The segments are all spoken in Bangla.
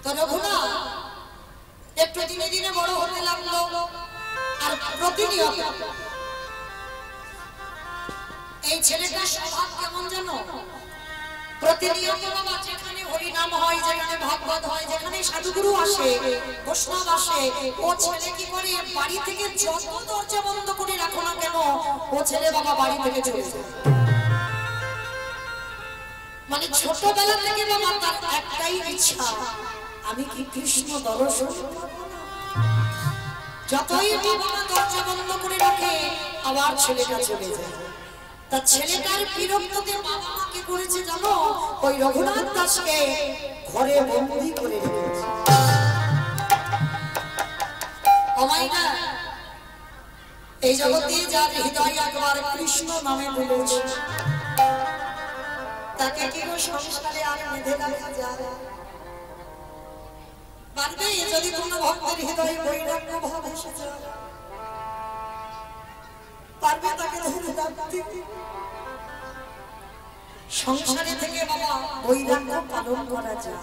তো রঘুনাথ একটু দিনে দিনে বড় হতে লাগলো আর প্রতিনিয়ত এই ছেলেটার স্বভাব কেমন জানো? প্রতিনিয়ত বাবা যেখানে হরিনাম হয়, যেখানে ভাগবত হয়, যেখানে সাধুগুরু আসে, বৈষ্ণব আসে, ও ছেলে কি করে বাড়ি থেকে যত দরজা বন্ধ করে রাখো না কেন ও ছেলে বাবা বাড়ি থেকে চলে যায়। মানে ছোটবেলা থেকে বাবা তার একটাই ইচ্ছা, আমি কি কৃষ্ণ দর্শন করব। যতই বাবা দরজা বন্ধ করে রাখে আবার ছেলেটা চলে যায়। তা ছেলেটার বিরক্ততে বাবা মা কি করেছে জানো? ওই রঘুনাথ দাসকে ঘরে বন্দী করে রেখেছে। ওমাইনা এই জগতে যার হৃদয় একবার কৃষ্ণ নামে বলেছে তাকে কি সংসারে আর বেঁধে রাখা যায়? পারবে? যদি কোনো ভক্তের হৃদয়ে বৈরাগ্য ভাব এসে যায় পারবে তাকে ধরে রাখতে? সংসারে থেকে বাবা বৈরাগ্য পালন করা যায়।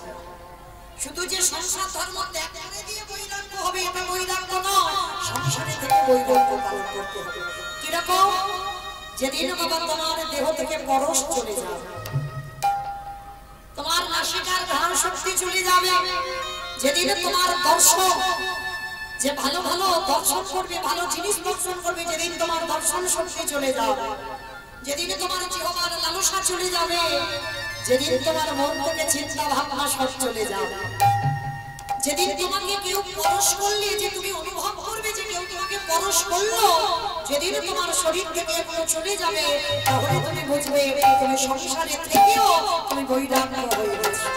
শুধু যে সংসার ধর্ম ত্যাগ করে দিয়ে বৈরাগ্য হবে এটা বৈরাগ্য নয়, সংসারে থেকে বৈরাগ্য পালন করতে হবে। কিরকম? যেদিন বাবা তোমার দেহ থেকে পরশ চলে যাবে, তোমার নাসিকার ঘ্রাণ শক্তি চলে যাবে, যেদিন তোমার দর্শন যে ভালো ভালো দর্শন করবে, ভালো জিনিস দর্শন করবে, যেদিন তোমার দর্শন শক্তি চলে যাবে, যেদিন তোমার জিহ্বার লালসা চলে যাবে, যেদিন তোমার মন থেকে চিন্তা ভাবনা সব চলে যাবে, যেদিন তোমাকে কেউ পরশ করলে যে তুমি অনুভব করবে যে কেউ তোমাকে পরশ করলো, যেদিন তোমার শরীর থেকে এগুলো চলে যাবে তাহলে তুমি বুঝবে তুমি সংসারে থেকেও তুমি বৈরাগ্য হয়ে গেছো।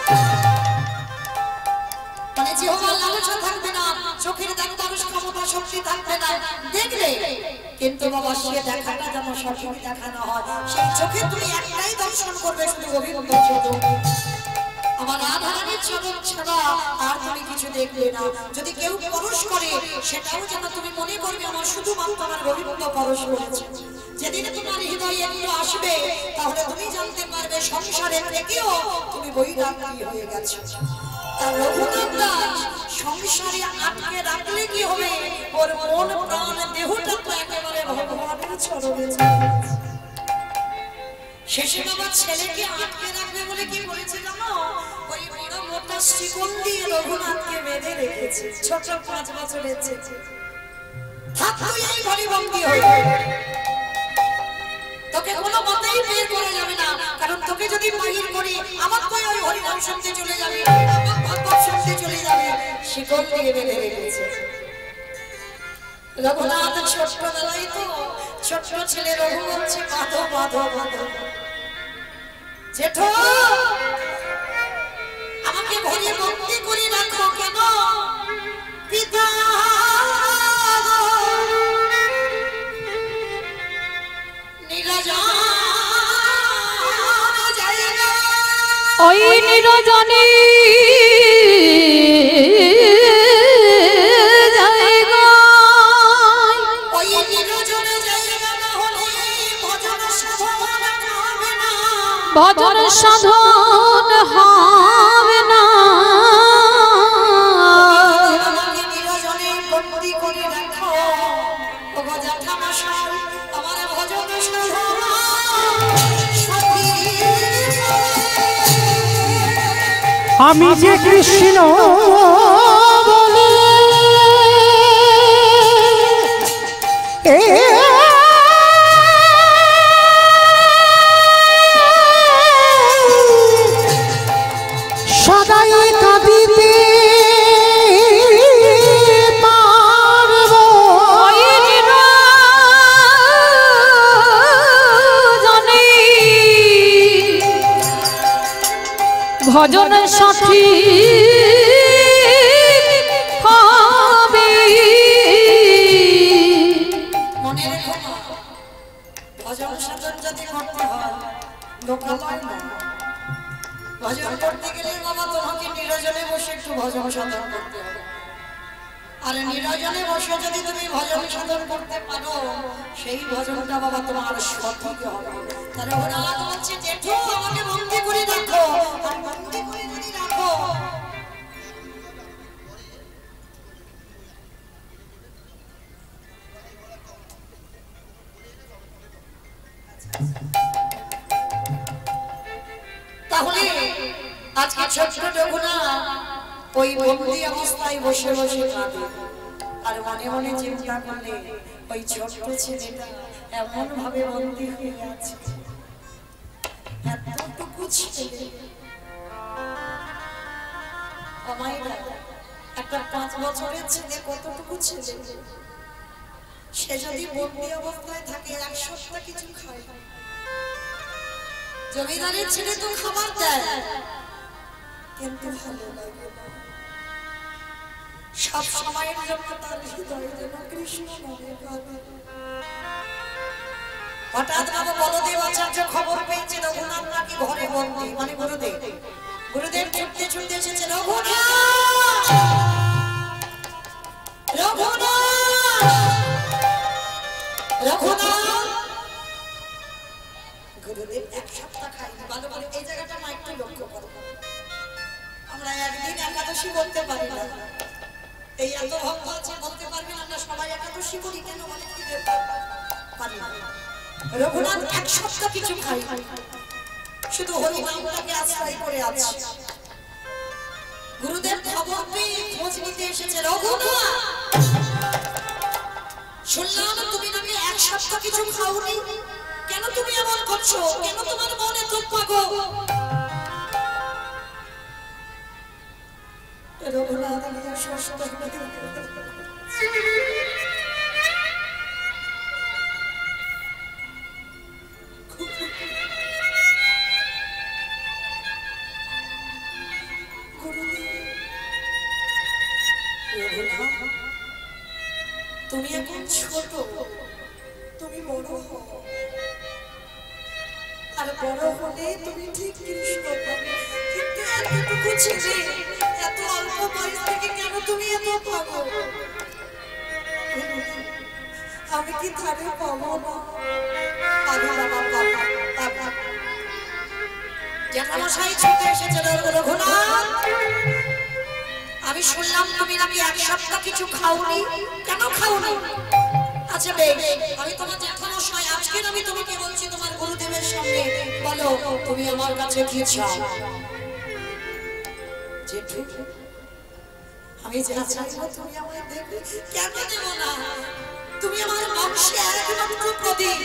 মানে জিহ্বার লালসা থাকবে না, চোখের দেখার ক্ষমতা শক্তি থাকবে না, দেখলে কিন্তু বাবা সে দেখাটা যেন সঠিক দেখানো হয়, সেই চোখে তুমি একটাই দর্শন করবে শুধু গোবিন্দ চরণ, আমার রাধারানীর চরণ ছাড়া আর তুমি কিছু দেখবে না। যদি কেউ পরশ করে সেটাও যেন তুমি মনে করবে আমার শুধুমাত্র আমার গোবিন্দ পরশ করেছে। যেদিন তোমার হৃদয়ে এগুলো আসবে তাহলে তুমি জানতে পারবে সংসারে থেকেও তুমি বৈরাগ্যী হয়ে গেছো। তার রঘুনাথ দাস সংসারে আটকে রাখলে কি হবে? ওর মন প্রাণ দেহটা তো একেবারে ভগবানের চরণে। শেষে বাবা ছেলেকে আটকে রাখবে বলে কি করেছে জানো? ওই বড় মোটা শিকল দিয়ে রঘুনাথকে বেঁধে রেখেছে। ছোট 5 বছরের ছেলে থাকতো এই ঘরে বন্দী হয়ে। তোকে কোনো মতেই বের করা যাবে না, কারণ তোকে যদি বাহির করি আমার তো ওই হরিনাম শুনতে চলে যাবে, আমার ভাগবত শুনতে চলে যাবে। শিকল দিয়ে বেঁধে রেখেছে। রঘুনাথ ছোটবেলায় তো ছোট ছেলে রঘু বলছে বাঁধো বাঁধো বাঁধো, জেঠু আমাকে ঘরে বন্দী করে রাখো কেন? পিতা ওই নিরজনী ভজন সাধন হবে না। আমি যে কৃষ্ণ বলে সদাই কাঁদিতে পারব, ভজন সাথী হবে। মনে রেখো ভজন সাধন যদি করতে হয় লোকালয় না, ভজন করতে গেলে বাবা তোমাকে নিরজনে বসে একটু ভজন সাধন করতে হবে। আর নিরজনে বসে যদি তুমি ভজন সাধন করতে পারো সেই ভজনটা বাবা তোমার সঠিক হবে। তাহলে ওরা বলছে জেঠু আমাকে বন্দী করে রাখো, আর বন্দী করে যদি রাখো তাহলে আজকে ছোট্ট রঘুনাথ ওই বন্দি অবস্থায় বসে বসে কাঁদে আর মনে মনে চিন্তা করলে ওই ছোট্ট ছেলেটা এমন ভাবে বন্দি হয়ে আছে, এতটুকু ছেলে একটা 5 বছরের ছেলে, কতটুকু ছেলে সে যদি বন্দি অবস্থায় থাকে 1 সপ্তাহ কিছু খায়। জমিদারের ছেলে তো খাবার দেয় কিন্তু ভালো লাগে না, সব সময়ের জন্য তার হৃদয়ে যেন কৃষ্ণ নামে কাঁদে। হঠাৎ বাবা বলদেব আচার্য খবর পেয়েছে রঘুনাথ নাকি ঘরে বন্দি, মানে গুরুদেব। গুরুদেব ছুটতে ছুটতে এসেছে, রঘুনাথ রঘুনাথ রঘুনাথ। গুরুদেব 1 সপ্তাহ খাইনি, ভালো ভালো এই জায়গাটা মা একটু লক্ষ্য করো। আমরা একদিন একাদশী করতে পারি না, এই এত ভক্ত আছে বলতে পারবেন আমরা সবাই একাদশী করি কেন, মানে কি পারি না। রঘুনাথ 1 সপ্তাহ কিছু খাই, শুধু হরি নামটাকে আশ্রয় করে আছে। গুরুদেব খবর পেয়ে খোঁজ নিতে এসেছে, রঘুনাথ শুনলাম তুমি নাকি 1 সপ্তাহ কিছু খাওনি, কেন তুমি এমন করছো, কেন তোমার মনে তো পাগল? রঘুনাথ ষষ্ঠ তুমি এখন ছোট, তুমি বড় হও, আর বড় হলে তুমি ঠিক কৃষ্ণ পাবে। কিন্তু এতটুকু ছেলে, এত অল্প বয়স থেকে কেন তুমি এত পাবো? আমি কি তারে পাবো না? পাবো বাবা, পাবো। জ্যাঠামশাই ছুটে এসেছে, রঘুনাথ আমি শুনলাম তুমি নাকি 1 সপ্তাহ কিছু খাওনি, কেন খাওনি? আচ্ছা বেশ, আমি তোমার জ্যাঠামশাই, আজকে আমি তোমাকে বলছি তোমার গুরুদেবের সামনে, বলো তুমি আমার কাছে কি চাও? জেঠু আমি যা চাইবো তুমি আমায় দেবে। কেন দেব না? তুমি আমার বংশে একমাত্র প্রদীপ।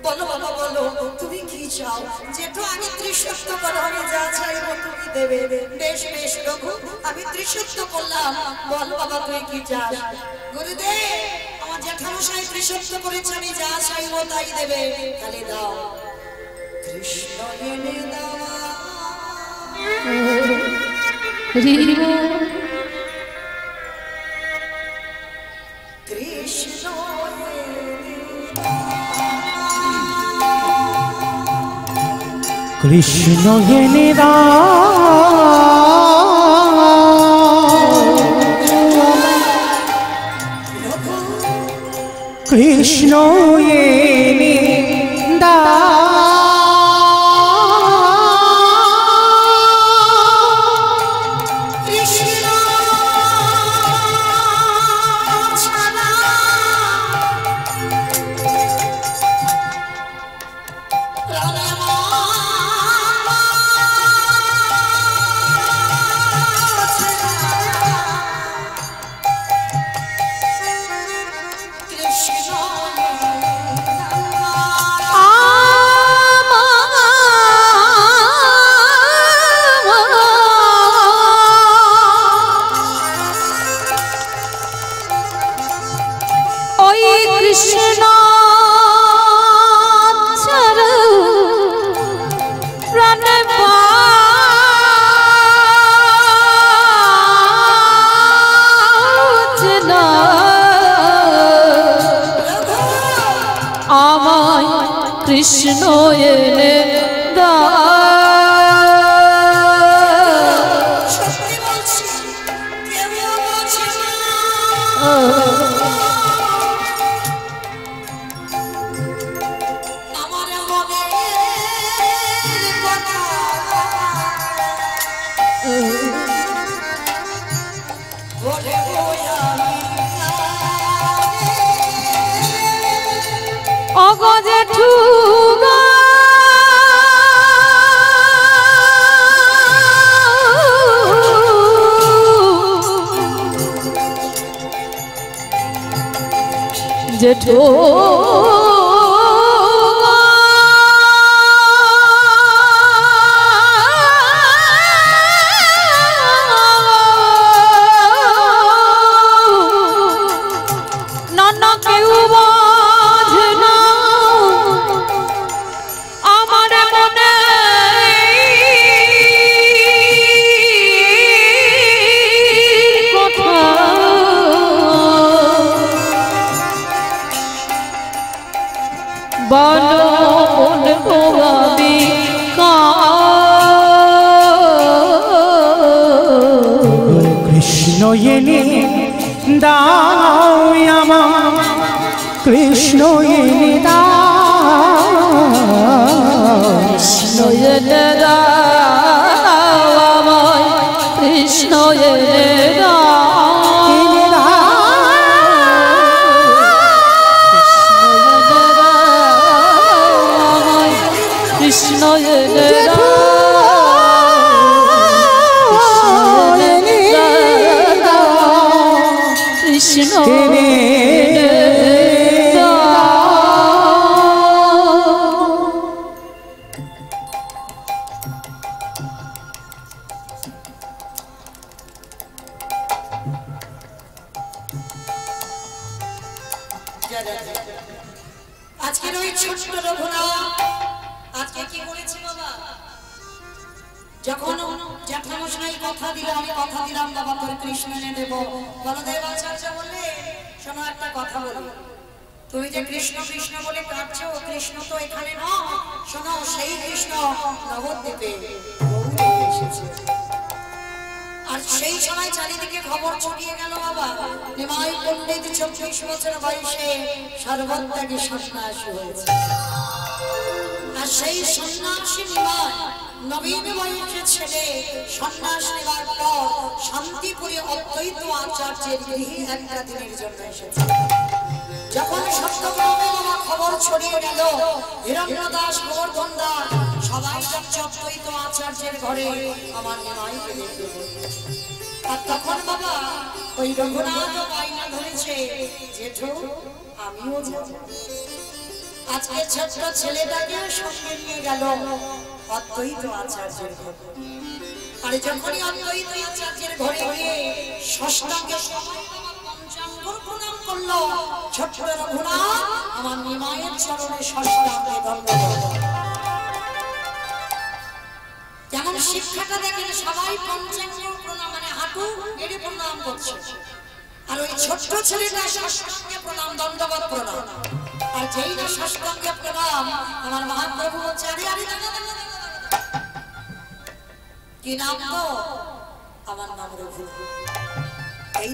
বলো বাবা বলো তুমি কি চাও? জেঠু আমি ত্রিশত্ব করো, আমি যা চাইবো তুমি দেবে। বেশ বেশ রঘু, আমি ত্রিশত্ব করলাম, বল বাবা তুই কি চাস? গুরুদেব আমার জ্যাঠামশাই ত্রিশত্ব করেছে, আমি যা চাইবো তাই দেবে। তাহলে দাও, কৃষ্ণ এনে দাও। কৃষ্ণ কৃষ্ণ এনে দাও, কৃষ্ণ এনে দাও, কৃষ্ণ প্রাণে আমায় কৃষ্ণ এনে ওগো জেঠু জেঠু নানা কেউ বোঝে না আমার মনে কথা বলো বলবো আমি কৃষ্ণ এনে দাও আমার কৃষ্ণ এনে দাও কৃষ্ণ এনে দাও আমায় কৃষ্ণ এনে কৃষ্ণ এনে দাও কৃষ্ণ এনে দাও আজকের ওই ছোট্ট রঘুনাথ আজকে কি করেছে বাবা? যখন জ্যাঠামশাই কথা দিল, আমি কথা দিলাম বাবা তোর কৃষ্ণ এনে দেবো, বলদেব আচার্য বললে শোনো একটা কথা বলো, তুমি যে কৃষ্ণ কৃষ্ণ বলে কাঁদছো, কৃষ্ণ তো এখানে নয়, শোনো সেই কৃষ্ণ নবদ্বীপে এসেছে। আর সেই সময় চারিদিকে খবর ছড়িয়ে গেল বাবা, নিমাই পণ্ডিত 24 বছর বয়সে সর্বত্যাগী সন্ন্যাসী হয়েছে। আর সেই সন্ন্যাসী নিমাই নবীন বয়সের ছেলে সন্ন্যাস নেবার পর শান্তিপুরে অদ্বৈত আচার্যের গৃহে একটা দিনের জন্য এসেছে। যখন সত্যগ্রামে বাবা খবর ছড়িয়ে গেল, হিরণ্য দাস, গোবর্ধন দাস সবাই যাচ্ছে অদ্বৈত আচার্যের ঘরে আমার নিমাইকে দেখতে। আর তখন বাবা ওই রঘুনাথ বায়না ধরেছে, জেঠু আমিও যাব। আজকে ছোট্ট ছেলেটাকে সঙ্গে নিয়ে গেল অদ্বৈত আচার্যের ঘরে। আর যখনই অদ্বৈত আচার্যের ঘরে গিয়ে ষষ্ঠাঙ্গে পঞ্চাঙ্গ প্রণাম করলো, ছোট্ট রঘুনাথ আমার নিমাইয়ের চরণে ষষ্ঠাঙ্গে ধন্যবাদ। যেমন শিক্ষাটা দেখেন সবাই পঞ্চাঙ্গ প্রণাম মানে হাঁটু এড়ে প্রণাম করছে, আর ওই ছোট্ট ছেলেটা ষষ্ঠাঙ্গে প্রণাম, দণ্ডবত প্রণাম। আর যেই না ষষ্ঠাঙ্গে প্রণাম, আমার মহাপ্রভু বলছে আরে আরে কি নাম তো? আমার নাম রঘু। এই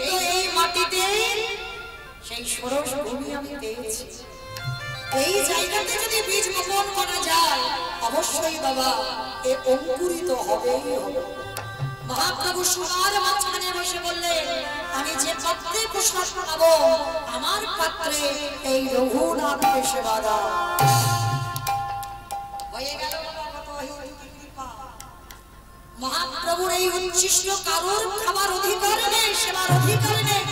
তো এই মাটিতে সেই ষোড়শ ভূমি আমি পেয়েছি। এই জায়গাতে যদি বীজ বপন করা যায়, অবশ্যই বাবা এ অঙ্কুরিত হবেই হবে। মহাপ্রভু সবার মাঝখানে বসে বললেন, আমি যে পাত্রে প্রসাদ পাবো, আমার পাত্রে এই রঘুনাথকে সেবা দাও। হয়ে গেল মহাপ্রভুর এই উচ্ছিষ্ট কারোর খাবার অধিকার নেই, সেবার অধিকার নেই।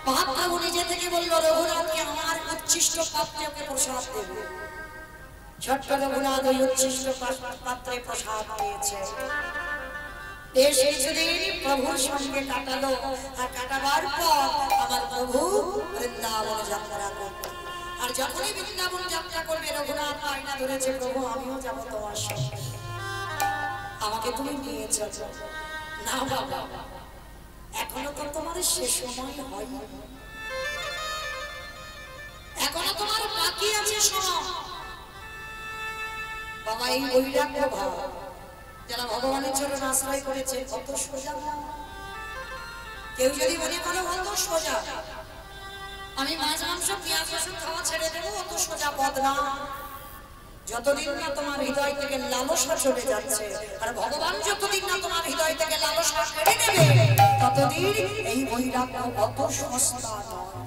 মহাপ্রভু নিজে থেকে বলল, রঘুনাথকে আমার উচ্ছিষ্ট পাত্রে প্রসাদ দেব। ছোট্ট রঘুনাথ ওই উচ্ছিষ্ট পাত্রে প্রসাদ পেয়েছে। বেশ কিছুদিন প্রভুর সঙ্গে কাটালো, আর কাটাবার পর আমার প্রভু বৃন্দাবন যাত্রা করবে। আর যখনই বৃন্দাবন যাত্রা করবে, রঘুনাথ আয়না ধরেছে, প্রভু আমিও যাবো তোমার সঙ্গে, আমাকে তুমি নিয়ে চলো। না বাবা, এখনো তো তোমার শেষ সময় হয়নি, এখনো তোমার বাকি আছে সময়। বাবা এই বৈরাগ্য ভাব যারা ভগবানের চরণ আশ্রয় করেছে, কত সোজা। কেউ যদি মনে করে অত সোজা আমি মাছ মাংস পেঁয়াজ রসুন খাওয়া ছেড়ে দেবো, অত সোজা পথ না। যতদিন না তোমার হৃদয় থেকে লালসা চলে যাচ্ছে, আর ভগবান যতদিন না তোমার হৃদয় থেকে লালসা কেড়ে নেবে, ততদিন এই বৈরাগ্য অত সস্তা নয়।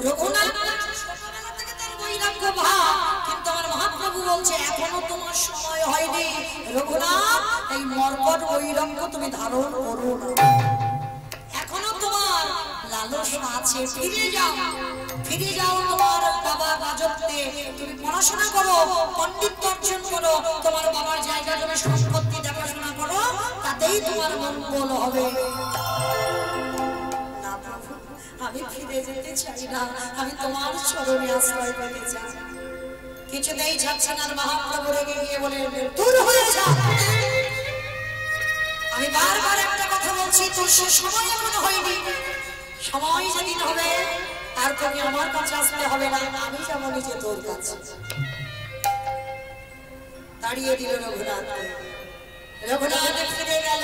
রঘুনাথ ছোটবেলা থেকে তার বৈরাগ্য ভাব, কিন্তু আমার মহাপ্রভু বলছে এখনো তোমার সময় হয়নি রঘুনাথ, এই মর্কট বৈরাগ্য তুমি ধারণ করো না, এখনো তোমার লালসা আছে, ফিরে যাও তোমার বাবার রাজত্বে, তুমি পড়াশোনা করো, পণ্ডিত অর্জন করো, তোমার বাবার জায়গা জমি সম্পত্তি দেখাশোনা করো, তাতেই তোমার মঙ্গল হবে। না বাবু, আমি ফিরে যেতে চাই না, আমি তোমার চরণে আশ্রয় পেতে চাই। কিছুতেই যাচ্ছে না, মহাপ্রভু রেগে গিয়ে বলে দূর হয়ে যা। আমি বারবার একটা কথা বলছি, তোর সে সময় এখনো হয়নি, সময় যেদিন হবে আর তুমি আমার কাছে আসতে হবে না, আমি যাবো নিজে তোর কাছে। দাঁড়িয়ে দিল রঘুনাথ। রঘুনাথ ফিরে গেল,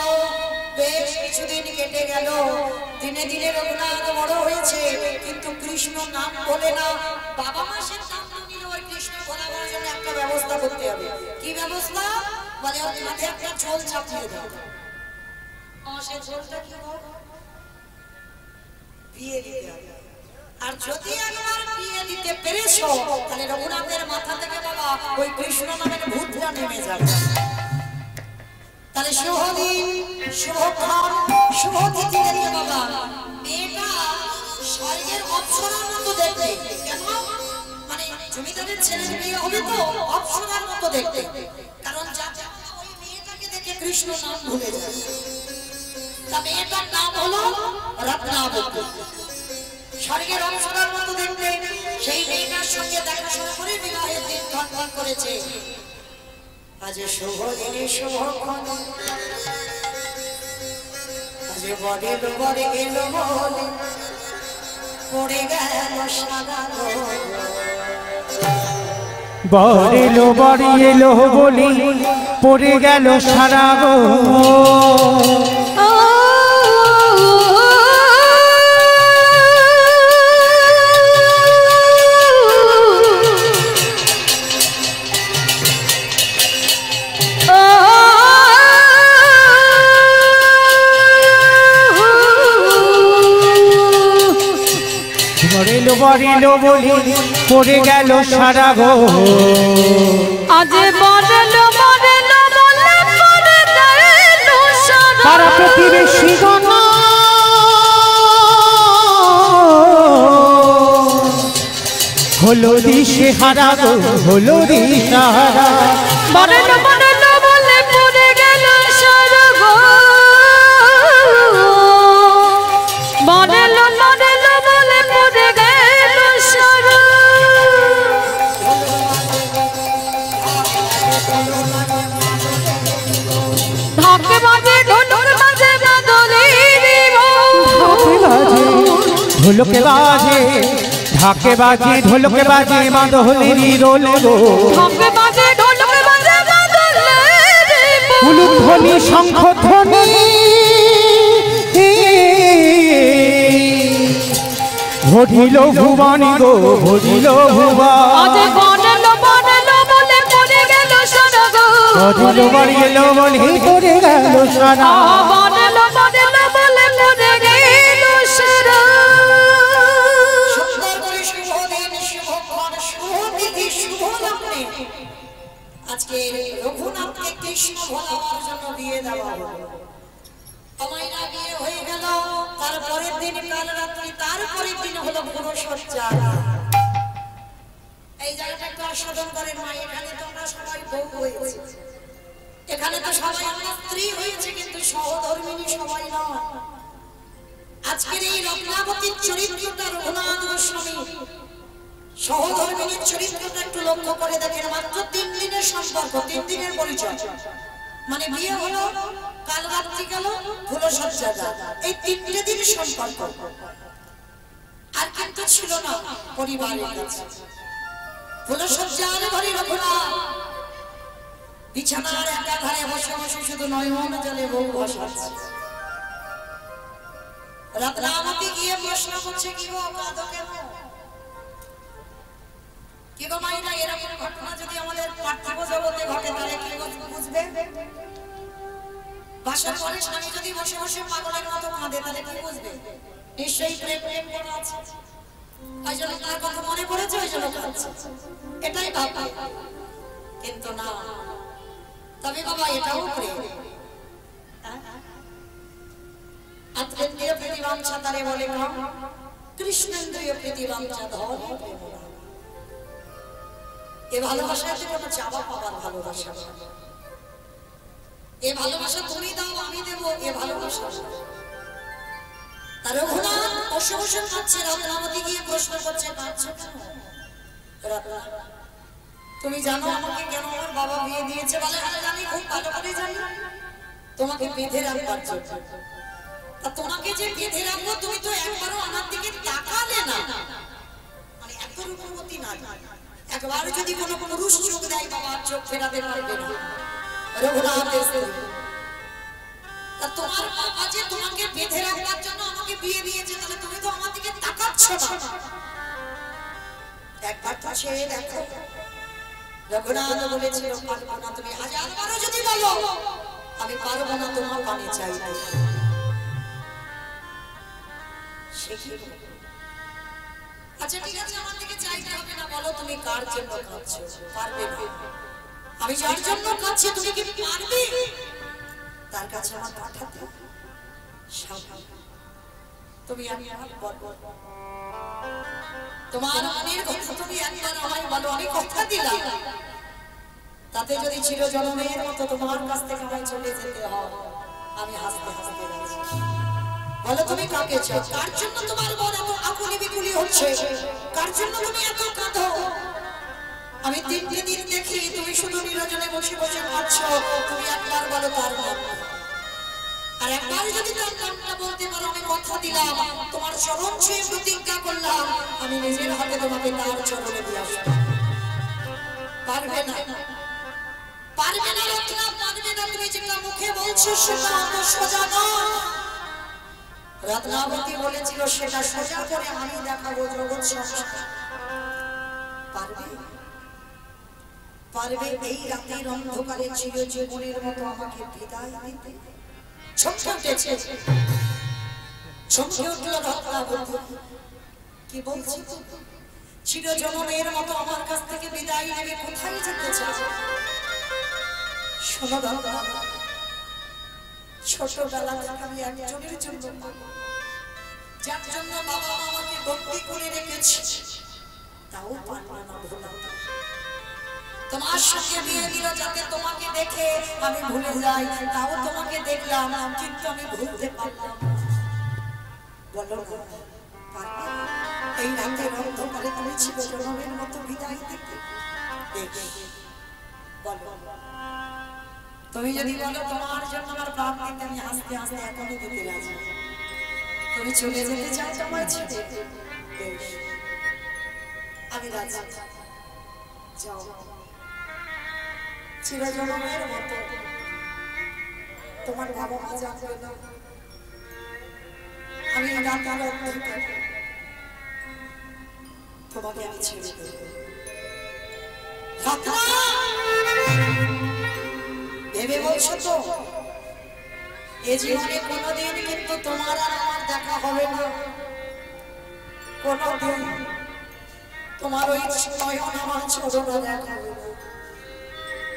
বেশ কিছুদিন কেটে গেল, দিনে দিনে রঘুনাথ বড় হয়েছে, কিন্তু কৃষ্ণ নাম বলে না। বাবা মা সিদ্ধান্ত নিল ওই কৃষ্ণ বলাবার জন্য একটা ব্যবস্থা করতে হবে। কি ব্যবস্থা? বলে ওর মাথায় একটা ঝোল চাপিয়ে দাও। সে ঝোলটা কি হবে? বিয়ে দিতে হবে। আর যদি একবার বিয়ে দিতে পেরেছো, তাহলে রঘুনাথের মাথা থেকে বাবা ওই কৃষ্ণ নামের ভূতটা নেমে যাবে। তাহলে শুভদিন, শুভক্ষণ, শুভতিথি দেখে বাবা মেয়েটা স্বর্গের অপ্সরার মতো দেখতে। কেন? মানে জমিদারের ছেলের বিয়ে হবে তো অপ্সরার মতো দেখতে, কারণ যা ওই মেয়েটাকে দেখে কৃষ্ণ নাম ভুলে যায়। তা মেয়েটার নাম হলো রত্নাবতী, স্বর্গের অপ্সরার মতো দেখতে। সেই মেয়েটার সঙ্গে দেখাশোনা করে বিবাহের দিন ক্ষণ করেছে। আজ শুভ দিনে শুভক্ষণ, আজ বরের বরে এলো বলে পড়ে গেল সাদা বর এলো বাড়ি এলো বলি পড়ে গেল সারা গো। বরিল বলি পড়ে গেল সারা গো। আজ বড়লো বড়লো বলে পড়ে গেল সারা। পাড়া প্রতিবেশী গণ হলো দিশে হারা গো, হলো দিশাহারা। বড়লো বড়লো বলে পড়ে গেল সারা গো। বড়লো বড়লো বলে পড়ে গেল সারা। ঢাকে বাজে ঢোলক বাজে ঢোলকে বাজে ঢাকে বাজে ঢোলকে বাজে মাদলেরই রোল গো। ঢাকে বাজে ঢোলকে বাজে মাদলেরই হুলুক ধ্বনি শঙ্খ ধ্বনি ভরিল ভুবনী গো, ভরিল ভুবন। আজ বড়লো বড়লো বলে পড়ে গেল সারা গো। বড়লো বাড়ি এলো বলে পড়ে গেল সারা। বড়লো বড়লো বলে পড়ে গেল সারা। সুন্দর করে শুভদিন, শুভক্ষণ, শুভতিথি, শুভ লগ্নে আজকে রঘুনাথকে কৃষ্ণ ভোলাবার জন্য বিয়ে দেওয়া হলো। আমায়না বিয়ে হয়ে গেল, তারপরের দিন কাল রাত্রি, তারপরের দিন হলো পুরসজ্জা। এই জায়গাটা একটু আস্বাদন করেন মা। এখানে তোমরা সবাই বউ হয়েছে, এখানে তো সবাই আমরা স্ত্রী হয়েছে, কিন্তু সহধর্মিনী সবাই নয়। আজকের এই রত্নাবতীর চরিত্রটা রঘুনাথ গোস্বামী সহধর্মিনীর চরিত্রটা একটু লক্ষ্য করে দেখেন। মাত্র 3 দিনের সম্পর্ক, 3 দিনের পরিচয়, মানে বিয়ে হলো, কাল রাত্রি গেল, ফুলসজ্জা গেল, এই 3টে দিন সম্পর্ক। আর কিন্তু ছিল না পরিবারের কাছে। ফুলসজ্জার ঘরে রঘুনাথ বিছানার একাধারে বসে বসে শুধু নয়ন জলে বউ বসাচ্ছে। রত্নাবতী গিয়ে প্রশ্ন করছে, কি গো কাঁদো কেন? কি গো মাইনা, এরকম ঘটনা যদি আমাদের পার্থিব জগতে ঘটে তাহলে কি বুঝবে? বাসার পরে স্বামী যদি বসে বসে পাগলের মতো কাঁদে তাহলে কি বুঝবে? নিশ্চয়ই প্রেম প্রেম করা আছে। ওই জন্য তার কথা মনে পড়েছে, ওই জন্য কাঁদছে, এটাই ভাববে। কিন্তু না, তবে বাবা এটাও প্রেম। আত্মেন্দ্রিয় প্রীতিবাঞ্ছা তারে বলে কাম, কৃষ্ণেন্দ্রিয় প্রীতিবাঞ্ছা ধরে প্রেম। এ ভালোবাসাতে কোনো চাওয়া পাবার ভালোবাসা, এ ভালোবাসা তুমি দাও আমি দেব, এ ভালোবাসা। তার রঘুনাথ বসে বসে কাঁদছে, রত্নাবতী গিয়ে প্রশ্ন করছে, কাঁদছো কেন? তুমি জানো আমাকে কেন আমার বাবা বিয়ে দিয়েছে? বলে হ্যাঁ জানি, খুব ভালো করে জানি, তোমাকে বেঁধে রাখবার জন্য। তা তোমাকে যে বেঁধে রাখবো, তুমি তো একবারও আমার দিকে তাকালে না, মানে এত রূপবতী না। একবার যদি কোনো পুরুষ চোখ দেয়, বাবা চোখ ফেরাতে পারবে না। রঘুনাথ তা তোমার বাবা যে তোমাকে বেঁধে রাখবার জন্য আমাকে বিয়ে দিয়েছে, তাহলে তুমি তো আমার দিকে তাকাচ্ছ না, একবার তো সে দেখো। রঘুনাথ বলেছিল, পারবো না, তুমি হাজারবারও যদি বলো আমি পারবো না, তোমার পানি চাই। আচ্ছা ঠিক আছে, আমার দিকে চাইতে হবে না, বলো তুমি কার জন্য কাঁদছো? পারবে না। আমি যার জন্য কাঁদছি তুমি কি পারবে তার কাছে আমার পাঠাতে? তুমি আমি বলবো, তোমার মনের কথা তুমি একবার আমায় বলো, আমি কথা দিলাম। তাতে যদি চিরজন্মের মতো তোমার কাছ থেকে আমায় চলে যেতে হয়, আমি হাসতে হাসতে রাজি। বলো তুমি কাকে চাও? কার জন্য তোমার মন এত আকুলি বিকুলি হচ্ছে? কার জন্য তুমি এত কাঁদো? আমি তিনটে দিন দেখি তুমি শুধু নিরজনে বসে বসে কাঁদছো, তুমি একবার বলো তার নাম। আর একবার যদি তার নামটা বলতে পারো, আমি কথা দিলাম, তোমার চরণ ছুঁয়ে প্রতিজ্ঞা করলাম, আমি নিজের হাতে তোমাকে তার চরণে দিয়ে আসবো। পারবে না, পারবে না রত্না, পারবে না। তুমি যেটা মুখে বলছো সেটা অত সোজা নয়। রত্নাবতী বলেছিল, সেটা সোজা করে আমি দেখাবো জগৎ সংসার। পারবে, পারবে এই রাতের অন্ধকারে চিরজীবনের মতো আমাকে বিদায় দিতে? চমকে উঠেছে, চমকে উঠল রত্নাবতী। কি বলছি? চিরজন্মের মতো আমার কাছ থেকে বিদায় নেবে, কোথায় যেতে চাও? শোনো দাদা, ছোটবেলা থেকে আমি একজনের জন্য, যার জন্য বাবা আমাকে বন্দি করে রেখেছে, তাও পারলাম না ভোলা। তোমার সঙ্গে বিয়ে দিল যাতে তোমাকে দেখে আমি ভুলে যাই, তাও তোমাকে দেখলাম, কিন্তু আমি ভুলতে পারলাম। বলো পারবে এই রাতের অন্ধকারে তুমি চিরজন্মের মতো বিদায় দিতে? বলো, তুমি যদি বলো তোমার জন্য আমার প্রাণ দিতে, আমি হাসতে হাসতে এখনই দিতে রাজি। তুমি চলে যেতে চাও তোমার ছেড়ে? আমি রাজি, যাও। চিরজন্মের মতো তোমার বাবা মা জানবে না আমি রাতের অন্ধকারে তোমাকে আমি ছেড়ে দেব। ভেবে বলছো তো এ জীবনে কোনোদিন কিন্তু তোমার আর আমার দেখা হবে না, কোনোদিন তোমার ওই নয়ন আমার ছোট দেখা হবে না,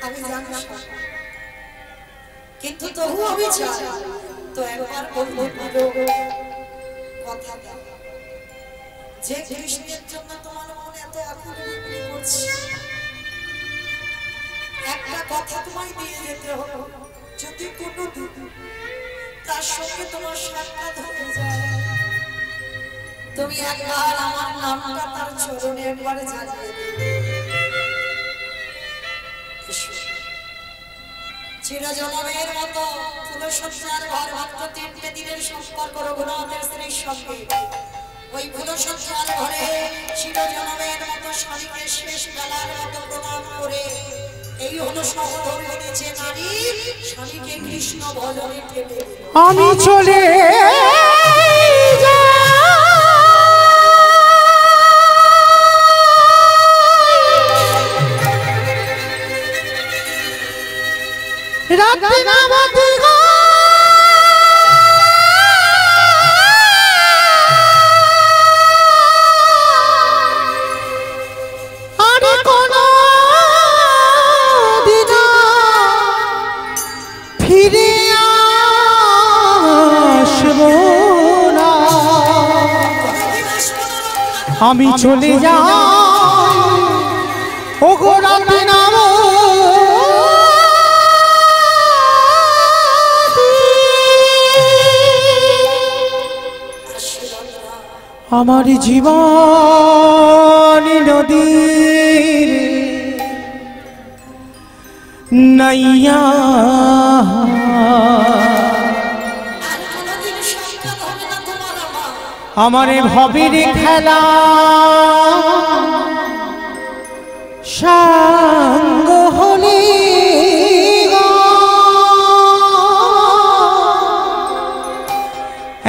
আমি জানি। কিন্তু তবু আমি চাই তো একবার বলবো কথা দাও, যে কৃষ্ণের জন্য তোমার মনে এত আকুল করছে, একটা কথা তোমায় দিয়ে যেতে হবে। যদি কোনো দিন তার সঙ্গে তোমার সাক্ষাৎ হয়ে যায়, তুমি একবার আমার নামটা তার চরণে একবারে জানিয়ে দেবে। চিরজন্মের মতো ফুলসজ্জার ঘর, মাত্র 3টে দিনের সম্পর্ক রঘুনাথের স্ত্রীর সঙ্গে। ওই ফুলসজ্জার ঘরে চিরজন্মের মতো স্বামীকে শেষ বেলার মতো প্রণাম করে এই হলো সহধর্মিণী যে নারী স্বামীকে কৃষ্ণ ভজনে ঠেলে আমি চলে রাত্রি। ফিরে আসব না, আমি চলে যাই ও গো রাতে নাম আমার জীবন নদীর নাইয়া আমার ভবের খেলা সাঙ্গ হলে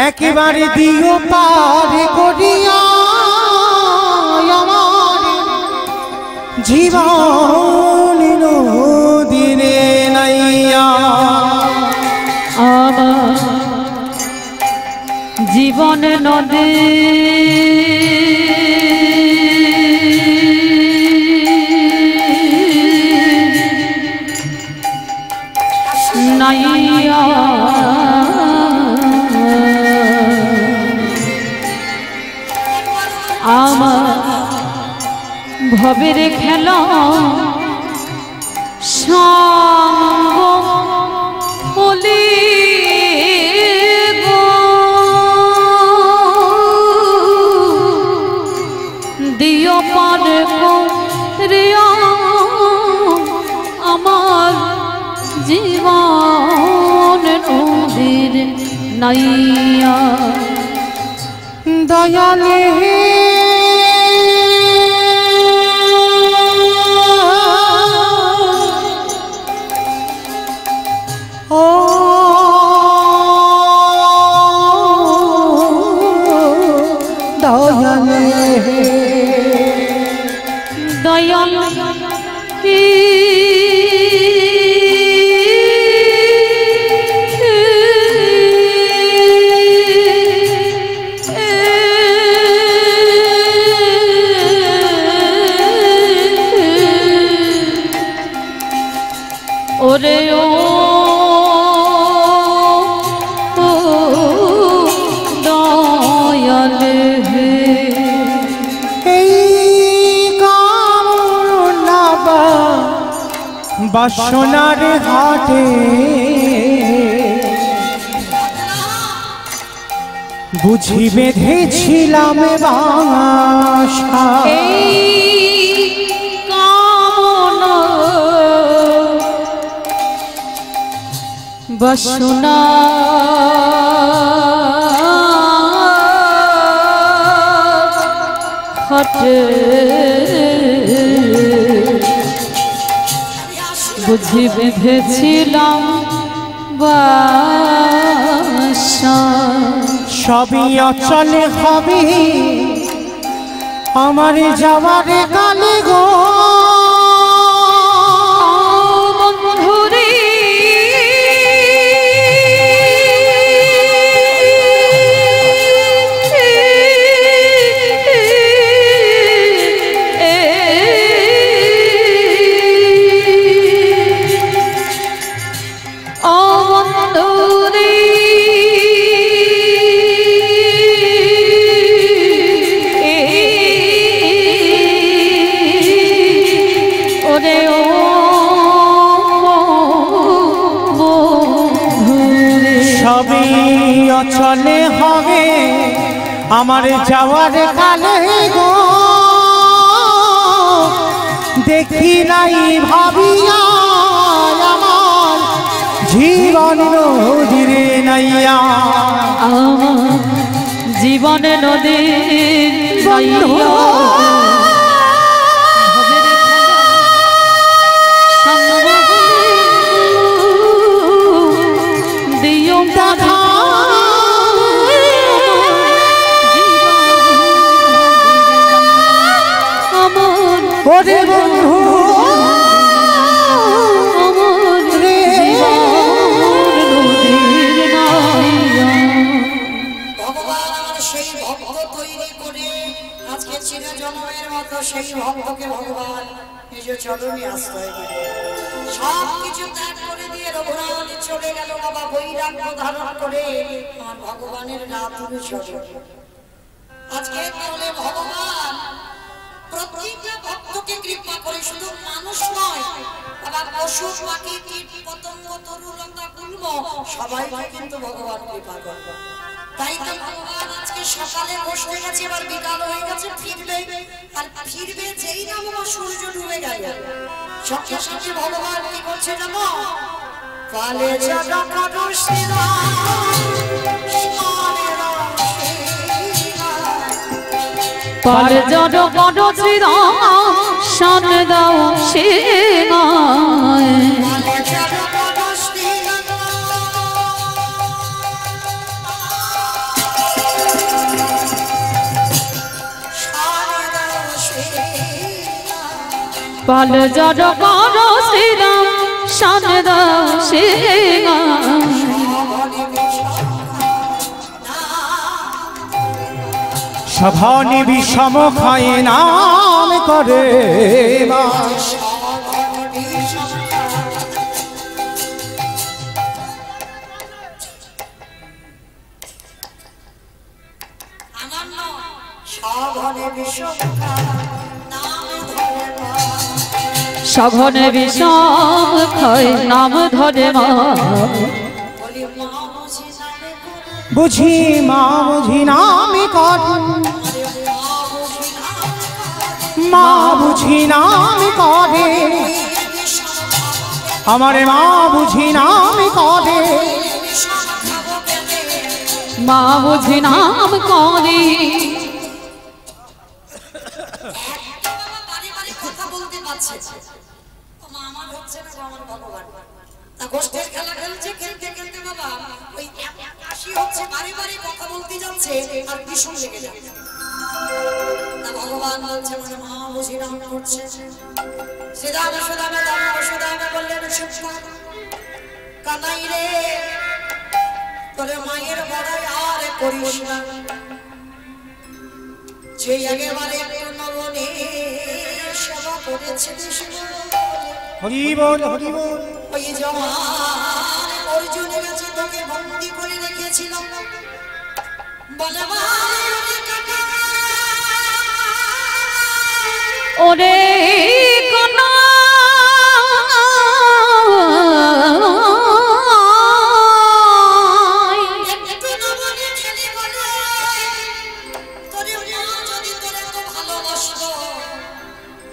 একেবারে দিও পার করিয়া আমার জীবন নদীরে নাইয়া আমার জীবন নদী নাইয়া আমার ভবের খেলা সাঙ্গ হলি দিও পার করিয়া আমার জীবন নদীর নাইয়া দয়ালে ও দয়ালে দয়াল ওরে ও দয়াল এই কামনা বাসনার হাটে বুঝি বেঁধেছিলাম বাসা এই কামনা বাসনা হাটে বুঝি বেঁধেছিলাম বাসা সবই অচল হবে আমার যাওয়ার কালে গো বন্ধুরে সবই অচলে হবে আমার যাওয়ার কালে গো দেখি নাই ভাবিয়া আমার জীবন নদীরে নাইয়া আমার জীবন নদীর নাইয়া দিও দাদা আমার ওরে বন্ধু সেই ভক্তকে ভগবান নিজ চরণে আশ্রয় করে সব কিছু ত্যাগ করে দিয়ে রঘুনাথ চলে গেল বাবা বৈরাগ্য ধারণ করে আমার ভগবানের রাতুল চলে। আজকে তাহলে ভগবান প্রত্যেকটা ভক্তকে কৃপা করে, শুধু মানুষ নয় আবার পশু পাখি কীট পতঙ্গ তরুলতা গুল্ম সবাইকে কিন্তু ভগবান কৃপা করে। তাই তো ভগবান আজকে সকালে বসে গেছে, এবার বিকাল হয়ে গেছে, ফিরবে। আর ফিরবে যেই না বাবা সূর্য ডুবে গেল, সঙ্গে সঙ্গে ভগবান কি করছে জানো? কালে জাগা কাদুশিরা পাল জড় বড় শ্রীরাম শান দাও সেনায় পাল জড় বড় শ্রীরাম শান দাও সেনায় সভানি বিষম খায় নাম করে মা। সঘনে বিষম খায় নাম ধরে মা। বুঝি মা বুঝি নামে কর, মা বুঝি নামে করে, আমার মা বুঝি নামে করে, মা বুঝি নাম করে। গোষ্ঠীর খেলা খেলছে, খেলতে খেলতে বাবা ওই কাশি হচ্ছে, বারে বারে কথা বলতে যাচ্ছে আর ভীষণ লেগে যাচ্ছে। তা ভগবান বলছে মানে মা বুঝি নাম করছে। শ্রীরামে সুদামে দাম সুদামে বললেন কানাই রে তোরে মায়ের বড়াই আর করিস না, যে একেবারে নবনে সেবা করেছে হরি বল হরি বল। ওই জওয়ান অর্জুনের কাছে তোকে বন্দী করে রেখেছিলাম, বলে ওরে কনা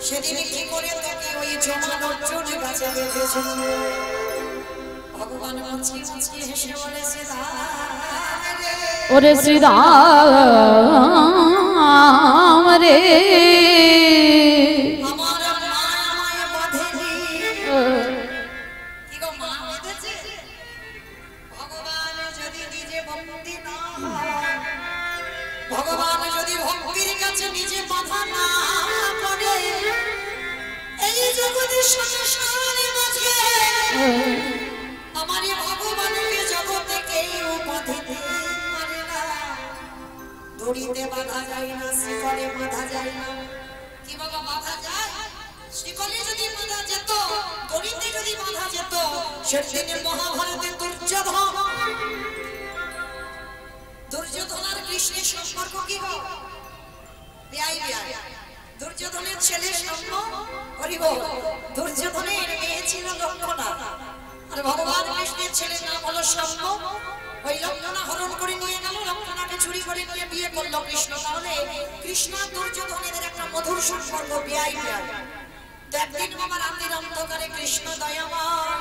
সেদিন কি করে তোকে ওই জওয়ান অর্জুনের কাছে রেখেছিল। ভগবান মুচকি মুচকি হেসে বলে ওরে শ্রীরাম রে আমার মায়া বাঁধেনি। কি গো মা বেঁধেছে? ভগবান যদি নিজে ভক্তি না হয়, ভগবান যদি ভক্তির কাছে নিজে বাধা না করে, এই জগতের সংসারে মাঝে আমারই ভগবানকে জগতে কেউ বাঁধিতে পারে না। দড়িতে বাঁধা যায় না, শিকলে বাঁধা যায় না। কি বাবা বাঁধা যায়? শিকলে যদি বাঁধা যেত, দড়িতে যদি বাঁধা যেত, সেদিনে মহাভারতে দুর্যোধন আর কৃষ্ণের সম্পর্ক কি গো? বিয়াই বিয়াই। দুর্যোধনের ছেলে সাম্য, হরি বল। দুর্যোধনের মেয়ে ছিল লক্ষণা, আর ভগবান কৃষ্ণের ছেলের নাম হলো সাম্য। ওই লক্ষণা হরণ করে নিয়ে গেল, লক্ষণাকে চুরি করে নিয়ে বিয়ে করলো কৃষ্ণ। তাহলে কৃষ্ণ আর দুর্যোধনের একটা মধুর সম্পর্ক, বিয়াই বিয়াই। একদিন বাবা রাতের অন্ধকারে কৃষ্ণ দয়াময়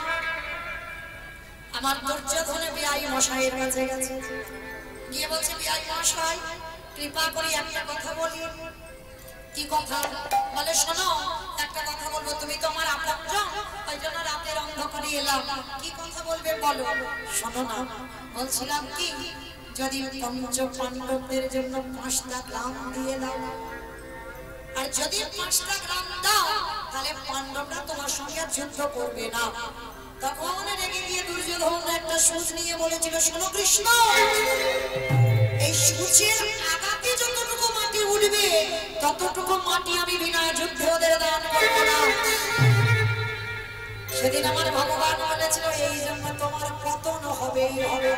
আমার দুর্যোধনে বিয়াই মশাইয়ের কাছে গেছে, গিয়ে বলছে বিয়াই মশাই কৃপা করে একটা কথা বলি। কি কথা? বলে শোনো একটা কথা বলবো, তুমি তো আমার আপনজন, ওই জন্য রাতের অন্ধকারে এলাম। কি কথা বলবে বলো। শোনো না, বলছিলাম কি যদি পঞ্চ পাণ্ডবদের জন্য 5টা গ্রাম দিয়ে দাও, আর যদি 5টা গ্রাম দাও তাহলে পাণ্ডবরা তোমার সঙ্গে যুদ্ধ করবে না। তখন রেগে গিয়ে দুর্যোধন একটা সূচ নিয়ে বলেছিল শোনো কৃষ্ণ, এই সূচের আঘাতে যতটুকু মাটি উঠবে ততটুকু মাটি আমি বিনা যুদ্ধে ওদের দান করবো না। সেদিন আমার ভগবান বলেছিল এই জন্য তোমার হবেই হবে।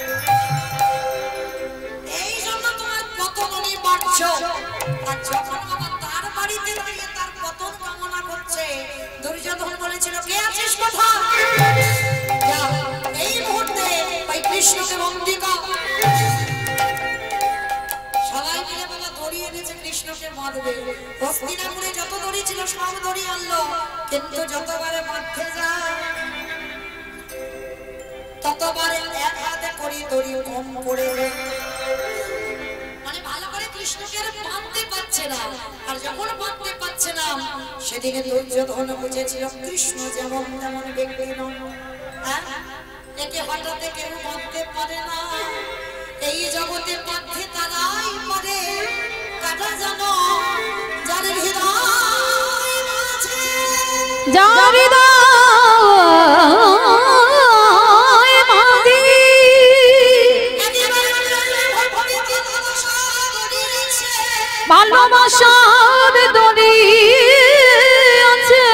এই জন্য তোমার পতন উনি বাড়ছো, আর যখন বাবা তার বাড়িতে দাঁড়িয়ে তার পতন কামনা করছে, দুর্যোধন বলেছিল কে আছিস কোথায়, এই মুহূর্তে ওই কৃষ্ণকে বন্দী কর। সবাই মিলে বাবা দড়ি এনেছে কৃষ্ণকে মারবে। হস্তিনাপুরে যত দড়ি ছিল সব দড়ি আনলো, কিন্তু যতবারে মারতে যায় ততবারে এক হাতে করে দড়ি কম পড়ে, মানে ভালো করে কৃষ্ণকে আর বাঁধতে পারছে না। আর যখন বাঁধতে পারছে না, সেদিকে দুর্যোধন বুঝেছিল কৃষ্ণ যেমন তেমন ব্যক্তি নয়, একে হঠাৎ কেউ বাঁধতে পারে না। এই জগতে বাঁধতে তারাই পারে, কাটা জানো যার হৃদয় আছে, যার ভালোবাসার দড়ি আছে,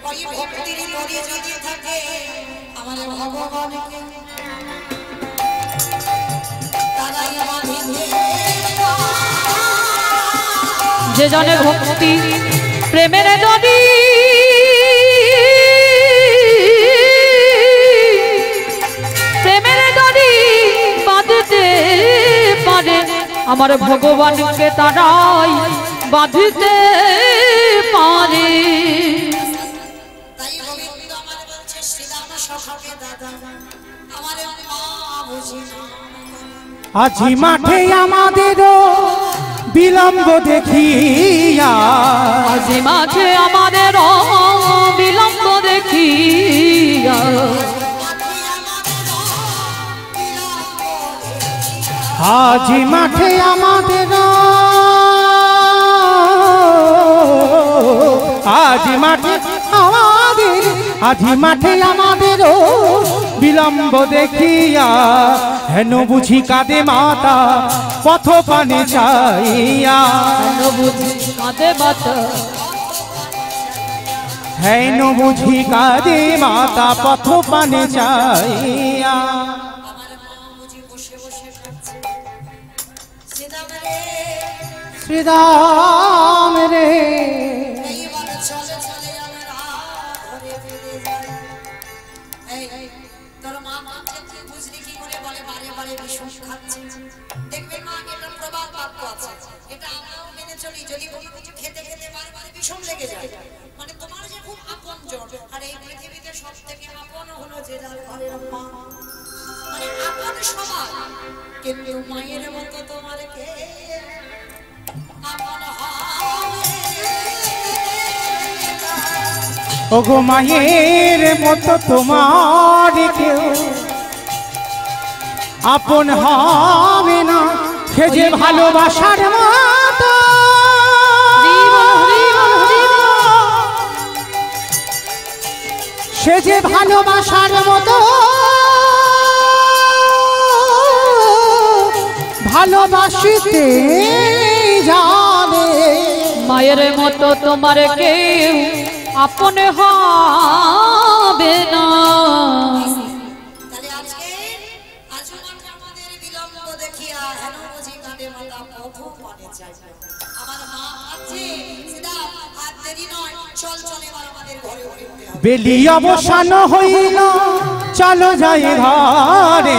ওই ভক্তির দড়ি যদি থাকে আমার ভগবানকে তারাই যে জনে ভক্তি প্রেমের দড়ি বাঁধতে পারে, আমার ভগবানকে তারাই বাঁধতে পারে। তাই গোবিন্দ আমার বলছে শ্রীরাম সখাকে দাদা আমার মা বুঝি না, আজি মাঠে আমাদের বিলম্ব দেখিয়া, আজি মাঠে আমাদের বিলম্ব দেখিয়া, আজি মাঠে আমাদের, আজি মাঠে আমাদের, আজি মাঠে আমাদের বিলম্ব দেখিয়া, হেন বুঝি কাঁদে মাতা পথ পানে চাইয়া, হেন বুঝি কাঁদে মাতা, হেন বুঝি কাঁদে মাতা পথ পানে চাইয়া। আমার মা বুঝি বসে বসে খাচ্ছে, শ্রীরাম রে শ্রীরাম রে এইবার চলে চলে আমরা ঘরে ফিরে যাই। এই তোর মা কাঁদছে, তুই বুঝলি কি করে, বলে বারে বারে বিষম খাচ্ছে। দেখবে মা এটা প্রবাদ বাক্য আছে, এটা আমরাও মেনে চলি, যদি কোনো কিছু খেতে খেতে বারবার বিষম লেগে যায়, মানে তোমার যে খুব আপন জন, আর এই পৃথিবীতে সব থেকে আপন হলো যে যার ঘরের মা, মানে আপন সবার, কিন্তু মায়ের মতো তোমার কে আপন হবে। ওগো মায়ের মতো তোমার কেউ আপন হবে না, সে যে ভালোবাসার মতো, সে যে ভালোবাসার মতো ভালোবাসিতে জানে, মায়ের মতো তোমার কেউ আপন হবে না। তাহলে আজকে আমাদের বিলম্ব দেখিয়া হেন বুঝি কাঁদে মাতা পথ পানে চাই। আমার মা আছে সিধা আর দেরি নয়, চল চল এবার আমাদের ঘরে ফিরতে হবে। বেলি অবসান হইল চলো যাই ঘরে,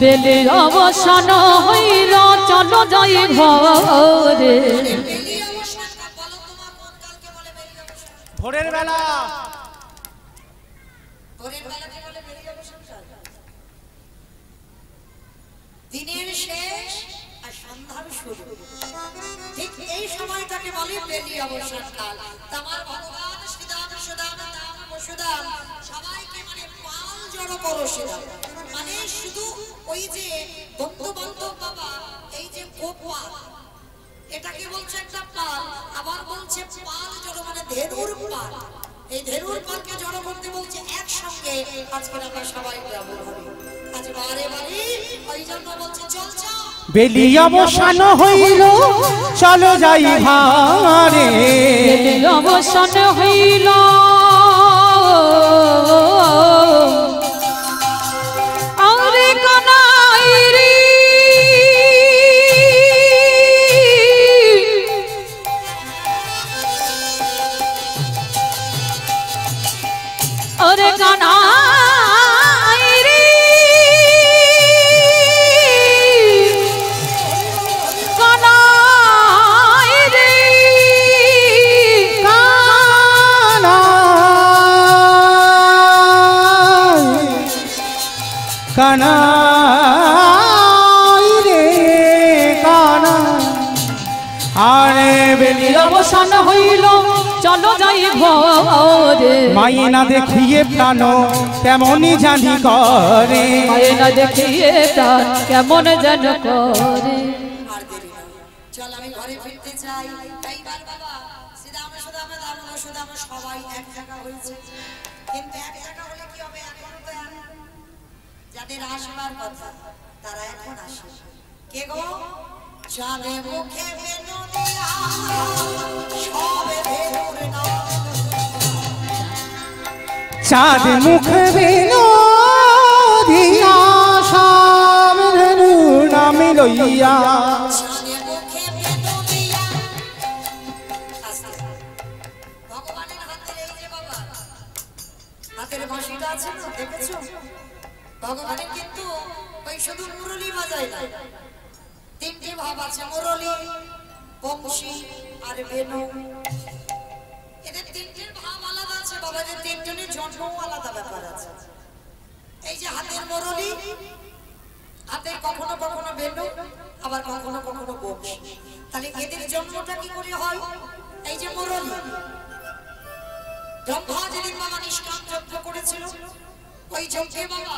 বেলে অবসান হইল চলো যাই ঘরে, বেলি অবসানটা বলো তোমার কোন কালকে বলে বেলি অবসান? ভোরের বেলা, ভোরের বেলাকে বলে বেলি অবসানটা? দিনের শেষ আর সন্ধ্যার শুরু, ঠিক এই সময়টাকে বলে বেলি অবসান কাল। তোমার ভগবান শ্রীদাম সুদাম দাম বসুদাম সবাইকে মানে পাল জড়ো করো শ্রীদাম, মানে শুধু ওই যে বন্ধু বান্ধব বাবা, এই যে গোপাল এটাকে বলছে একটা পাল, আবার বলছে পাল জড়ো মানে ধেনুর পাল, এই ধেনুর পালকে জড়ো করতে বলছে একসঙ্গে। আজকে আমরা সবাই যাবো, আজ বারে বারে ওই জন্য বলছে চল চল বেলি অবসান হইল চলো যাই ঘরে বেলি অবসান হইল আরে কানাই রে আরে কানাই রে কানাই রে কানাই রে কানা আরে বেলি অবসান হইল চলো যাই ঘরে মাইনা দেখিয়ে প্রাণ তেমনই জানি করে মাইনা দেখিয়ে প্রাণ কেমন যেন করে আর দেরি না চল আমি ঘরে ফিরতে চাই এইবার বাবা শ্রীরাম সুদামা দামন সুদামা সবাই এক জায়গা হয়েছে কিন্তু এক জায়গা হলে কি হবে এখন তো যাদের আসবার কথা তারা এখন আসে কে গো চলে মুখে বেনু দিয়া সবে ভেদুর না চাঁদ মুখ বেনো দিয়া সব নামে লইয়া চলে মুখে বেনু দিয়া আস্তে ভগবানের হাতে এই যে বাবা হাতের বাঁশিটা আছে না দেখেছো ভগবানের কিন্তু ওই শুধু মুরলি বাজায় না তিনটি ভাব আছে মুরলি বংশী আর বেনু এদের তিনটির ভাব আলাদা আছে বাবাদের তিনজনের জন্মও আলাদা ব্যাপার আছে এই যে হাতের মুরলি হাতে কখনো কখনো বেনু আবার কখনো কখনো বংশী তাহলে এদের জন্মটা কি করে হয় এই যে মুরলি ব্রহ্মা যেদিন বাবা নিষ্কাম যজ্ঞ করেছিল ওই যজ্ঞে বাবা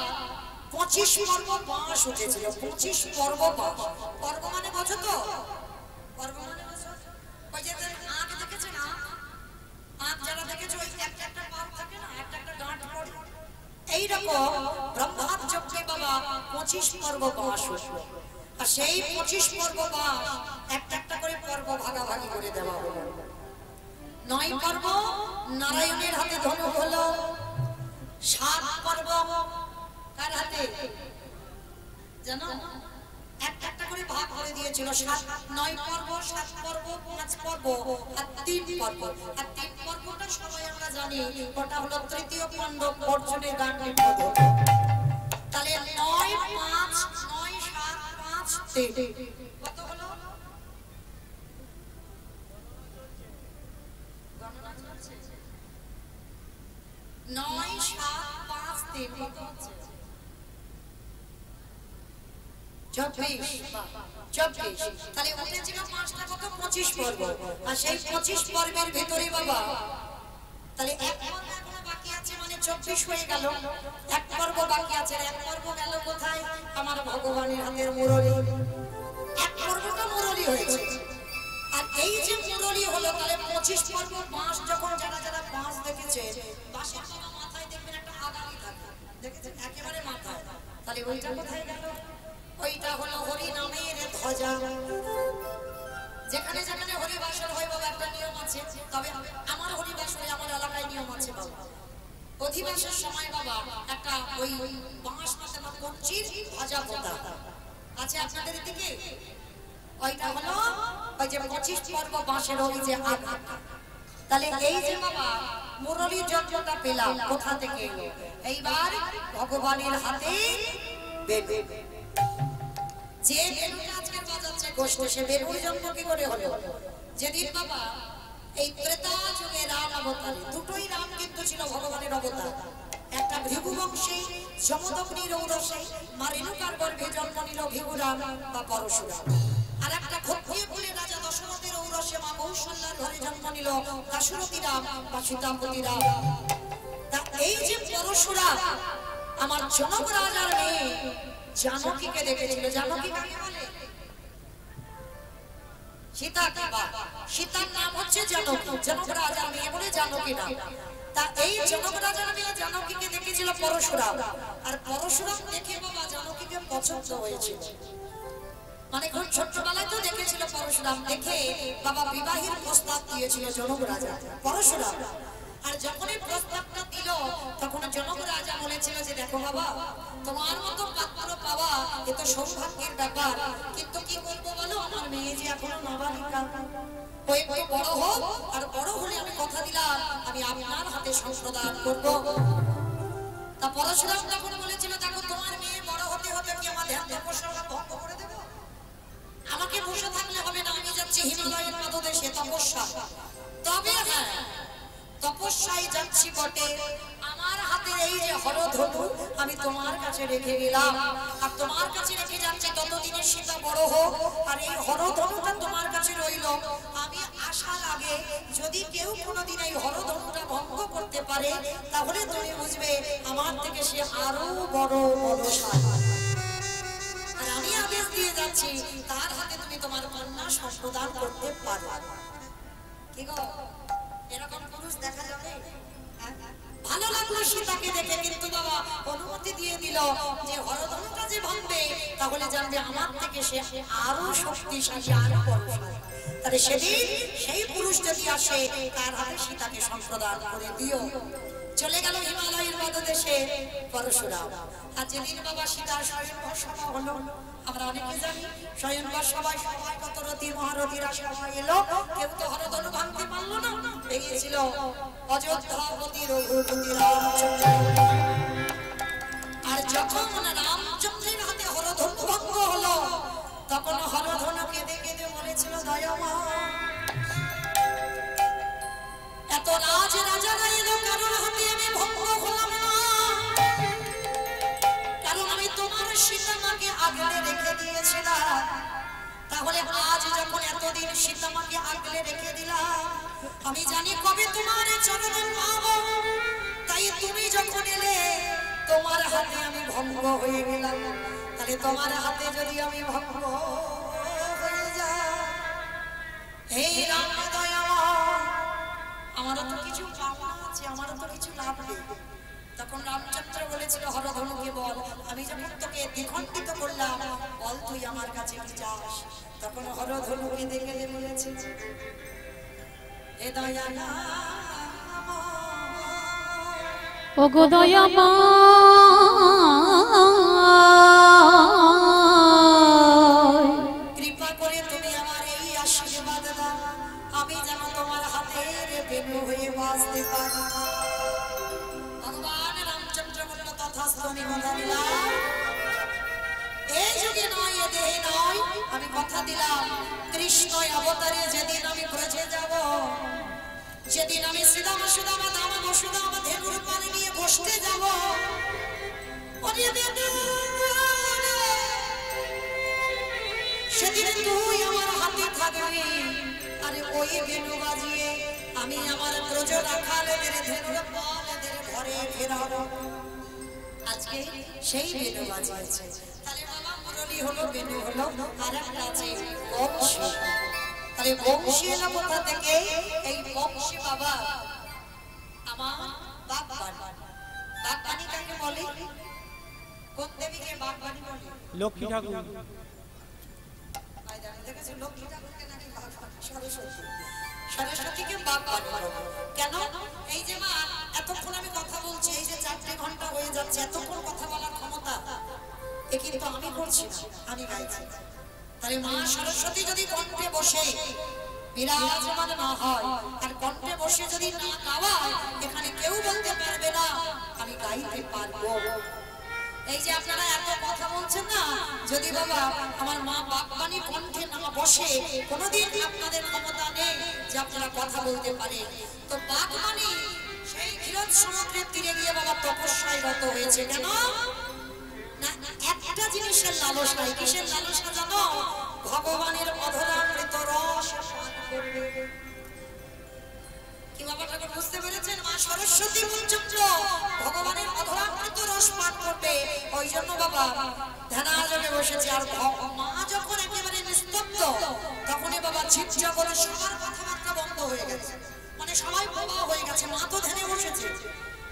25 পর্ব বাঁশ উঠেছিল 25 পর্ব বাঁশ পর্ব মানে বোঝো তো পর্ব মানে বোঝো ওই যে আঁক দেখেছে না আঁক যারা দেখেছো ওই একটা একটা পাপ থাকে না একটা একটা গাঁট পড়ে এইরকম ব্রহ্মার যজ্ঞে বাবা 25 পর্ব বাঁশ উঠলো আর সেই 25 পর্ব বাঁশ একটা একটা করে পর্ব ভাগাভাগি করে দেওয়া হলো 9 পর্ব নারায়ণের হাতে ধনু হলো 7 পর্ব কার হাতে জানো একটা একটা করে ভাগ করে দিয়েছিল 9 পর্ব 7 পর্ব 5 পর্ব আর 3 পর্ব আর 3 পর্বটা সবাই আমরা জানি ওটা হলো তৃতীয় পাণ্ডব অর্জুনের গান্ডীব বধ তাহলে 9 5 9 7 5 3 কত হলো গণনা চলছে 9 7 5 3 কত হচ্ছে 24 তাহলে উঠেছিল 5টা কত 25 পর্ব আর সেই 25 পর্বের ভিতরে বাবা তাহলে এক পর্ব এখনো বাকি আছে মানে 24 হয়ে গেল এক পর্ব বাকি আছে এক পর্ব গেল কোথায় আমার ভগবানের হাতের মুরলি এক পর্বটা মুরলি হয়েছে আর এই যে মুরলি হলো তাহলে 25 পর্ব বাঁশ যখন যারা যারা বাঁশ দেখেছে বাঁশের বাবা মাথায় দেখবেন একটা আগালি থাকে দেখেছেন একেবারে মাথায় তাহলে ওইটা কোথায় গেল ওইটা হলো হরি নামের ধ্বজা যেখানে যেখানে হরি বাসর হয় বাবা একটা নিয়ম আছে তবে আমার হরি বাসরে আমার এলাকায় নিয়ম আছে বাবা অধিবাসের সময় বাবা একটা ওই বাঁশ পাতা বা কঞ্চির ধ্বজা পোতা আছে আপনাদের দিকে ওইটা হলো ওই যে 25 পর্ব বাঁশের ওই যে আগা তাহলে এই যে বাবা মুরলির যন্ত্রটা পেলাম কোথা থেকে এলো এইবার ভগবানের হাতে বেনু যে বেনুটা আজকে বাজাচ্ছে গোষ্ঠ সে বেনুর জন্ম কি করে হলো যেদিন বাবা এই ত্রেতা যুগে রাম অবতার দুটোই রাম কিন্তু ছিল ভগবানের অবতার একটা ভৃগু বংশী যমদগ্নির ঔরসে মা রেণুকার গর্ভে জন্ম নিল ভৃগুরাম বা পরশুরাম আর একটা ক্ষত্রিয় কুলের রাজা দশরথের ঔরসে মা কৌশল্যার ঘরে জন্ম নিল দাশরথী রাম বা সীতাপতি রাম তা এই যে পরশুরাম আমার জনক রাজার মেয়ে জানকীকে দেখেছিল জানকী কাকে বলে সীতা সীতার নাম হচ্ছে জানকী জনক রাজার মেয়ে বলে জানকী নাম তা এই জনক রাজার মেয়ে জানকীকে দেখেছিল পরশুরাম আর পরশুরাম দেখে বাবা জানকীকে পছন্দ হয়েছিল মানে খুব ছোট্টবেলায় তো দেখেছিল পরশুরাম, দেখে বাবা বিবাহের প্রস্তাব দিয়েছিল জনক রাজা পরশুরাম। আর যখনই প্রস্তাবটা দিল তখন জনক রাজা বলেছিল যে দেখো বাবা, তোমার মতো পাত্র পাওয়া এ তো সৌভাগ্যের ব্যাপার, কিন্তু কি করবো বলো, আমার মেয়ে যে এখনো নাবালিকা, ও একটু বড় হোক, আর বড় হলে আমি কথা দিলাম আমি আপনার হাতে সংশোধন করবো। তা পরশুরাম তখন বলেছিল দেখো তোমার মেয়ে বড় হতে হতে কি আমার ধ্যান তপস্যা ভঙ্গ করে দেবো? আমাকে বসে থাকলে হবে না, আমি যাচ্ছি হিমালয়ের পাদদেশে তপস্যা। তবে হ্যাঁ, তপস্যায় যাচ্ছি বটে, আমার হাতে এই যে হরধনু আমি তোমার কাছে রেখে গেলাম, আর তোমার কাছে রেখে যাচ্ছি ততদিনে সীতা বড় হোক, আর এই হরধনুটা তোমার কাছে রইল। আমি আশা লাগে যদি কেউ কোনোদিন এই হরধনুটা ভঙ্গ করতে পারে তাহলে তুমি বুঝবে আমার থেকে সে আরো বড় বলশালী। আর আমি আদেশ দিয়ে যাচ্ছি তার হাতে তুমি তোমার কন্যা সংশোধন করতে পারো। কি গো, এরকম পুরুষ দেখা যাবে? ভালো লাগলো সীতাকে দেখে, কিন্তু বাবা অনুমতি দিয়ে দিল যে হরধনুটা যে ভাঙবে তাহলে জানবে আমার থেকে সে আরো শক্তিশালী, আরো বলশালী। তাহলে সেদিন সেই পুরুষ যদি আসে তার হাতে সীতাকে সংশোধন করে দিও। চলে গেল হিমালয়ের পাদদেশে পরশুরাম। আর যেদিন বাবা সীতার স্বয়ংবর সভা হলো, আমরা অনেকে জানি স্বয়ংবর সবাই সবাই কত রতি মহারথীরা সবাই এলো, কেউ তো হরধনু ভাঙতে পারলো না, বেরিয়েছিল অযোধ্যাপতি রঘুপতি রামচন্দ্র। আর যখন রামচন্দ্রের হাতে হরধনু ভঙ্গ হলো তখন হরধনু কেঁদে কেঁদে বলেছিল দয়ামা, এত রাজ রাজারা এলো কারোর হাতে আমি ভঙ্গ হলাম না, কারণ আমি তোমার সীতামাকে আগলে রেখে দিয়েছিলাম। তাহলে আজ যখন এতদিন সীতামাকে আগলে রেখে দিলাম, আমি জানি কবে তোমার চরণে পাবো, তাই তুমি যখন এলে তোমার হাতে আমি ভঙ্গ হয়ে গেলাম। তাহলে তোমার হাতে যদি আমি ভঙ্গ হয়ে যাই, এই রাম দয়াময়, আমারও তো কিছু পাওনা আছে, আমারও তো কিছু লাভ নেই। তখন রামচন্দ্র বলেছিল হরধনুকে বল, আমি যখন তোকে দ্বিখণ্ডিত করলাম বল তুই আমার কাছে কি চাস। তখন হরধনুকে দেখে বলেছিল এ দয়াময়, ওগো দয়াময়, কৃপা করে তুমি আমার এই আশীর্বাদ দাও, আমি যেন তোমার হাতের বেনু হয়ে বাঁচতে পারি। ভগবান রামচন্দ্র বলল তথাস্তু, আমি কথা দিলাম, এই যুগে নয় এ দেহে নয়, আমি কথা দিলাম কৃষ্ণ অবতারে যেদিন আমি ব্রজে যাব, যেদিন আমি শ্রীদামা সুদামা দামা বসুদামা ধেনুর পানি নিয়ে বসতে যাব, সেদিন তুই আমার হাতে থাকবি, আরে ওই বেনু বাজিয়ে আমি আমার ব্রজ রাখালেদের ধেনুর পালেদের ঘরে ফেরাবো। আজকে সেই বেনু বাজিয়েছে, তাহলে বাবা মুরলি হলো, বেনু হলো, আর একটা আছে বংশী। তাহলে বংশী এলো কোথা থেকে? এই বংশী বাবা আমার বাগবানি। বাগবানি কাকে বলে? কোন দেবীকে বাগবানি বলে? লক্ষ্মী ঠাকুর। দেখেছো লক্ষ্মী ঠাকুরকে নাকি বাগবানি? সরস্বতী, সরস্বতীকে বাগবানি বলে। কেন? এই যে মা এতক্ষণ আমি কথা বলছি, এই যে 4 ঘন্টা হয়ে যাচ্ছে, এতক্ষণ কথা বলার ক্ষমতা এ কিন্তু আমি করছি না, আমি গাইছি। তাহলে মা সরস্বতী যদি কণ্ঠে বসে বিরাজমান না হয়, আর কণ্ঠে বসে যদি না গাওয়ায়, এখানে কেউ বলতে পারবে না আমি গাইতে পারবো। এই যে আপনারা এত কথা বলছেন না, যদি বাবা আমার মা বাগবানি কণ্ঠে না বসে, কোনোদিন আপনাদের ক্ষমতা নেই যে আপনারা কথা বলতে পারে। তো বাগবানি সেই ক্ষীরোদ সমুদ্রের তীরে গিয়ে বাবা তপস্যায় রত হয়েছে। কেন না? একটা জিনিসের লালসায়। কিসের লালসা জানো? ভগবানের অধরামৃত রস পান করবে। কি ব্যাপারটাকে বুঝতে পেরেছেন? মা সরস্বতী মঞ্চত্র ভগবানের অধরামৃত রস পান করবে, ওই জন্য বাবা ধ্যানাজনে বসেছে। আর মা যখন একেবারে নিস্তব্ধ, তখনই বাবা ঝিপঝা করে সবার কথাবার্তা বন্ধ হয়ে গেছে, মানে সবাই বোবা হয়ে গেছে, মা তো ধ্যানে বসেছে।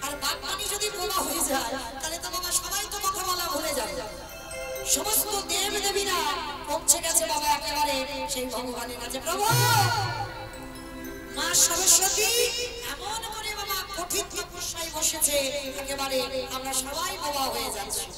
আর বাগবানি যদি বোবা হয়ে যায় তাহলে তো বাবা সবাই তো কথা বলা ভুলে যাবে। সমস্ত দেব দেবীরা পৌঁছে গেছে বাবা একেবারে সেই ভগবানের কাছে। প্রভু মা সরস্বতী এমন করে বাবা কঠিন তপস্যায় বসেছে, একেবারে আমরা সবাই বাবা হয়ে যাচ্ছি।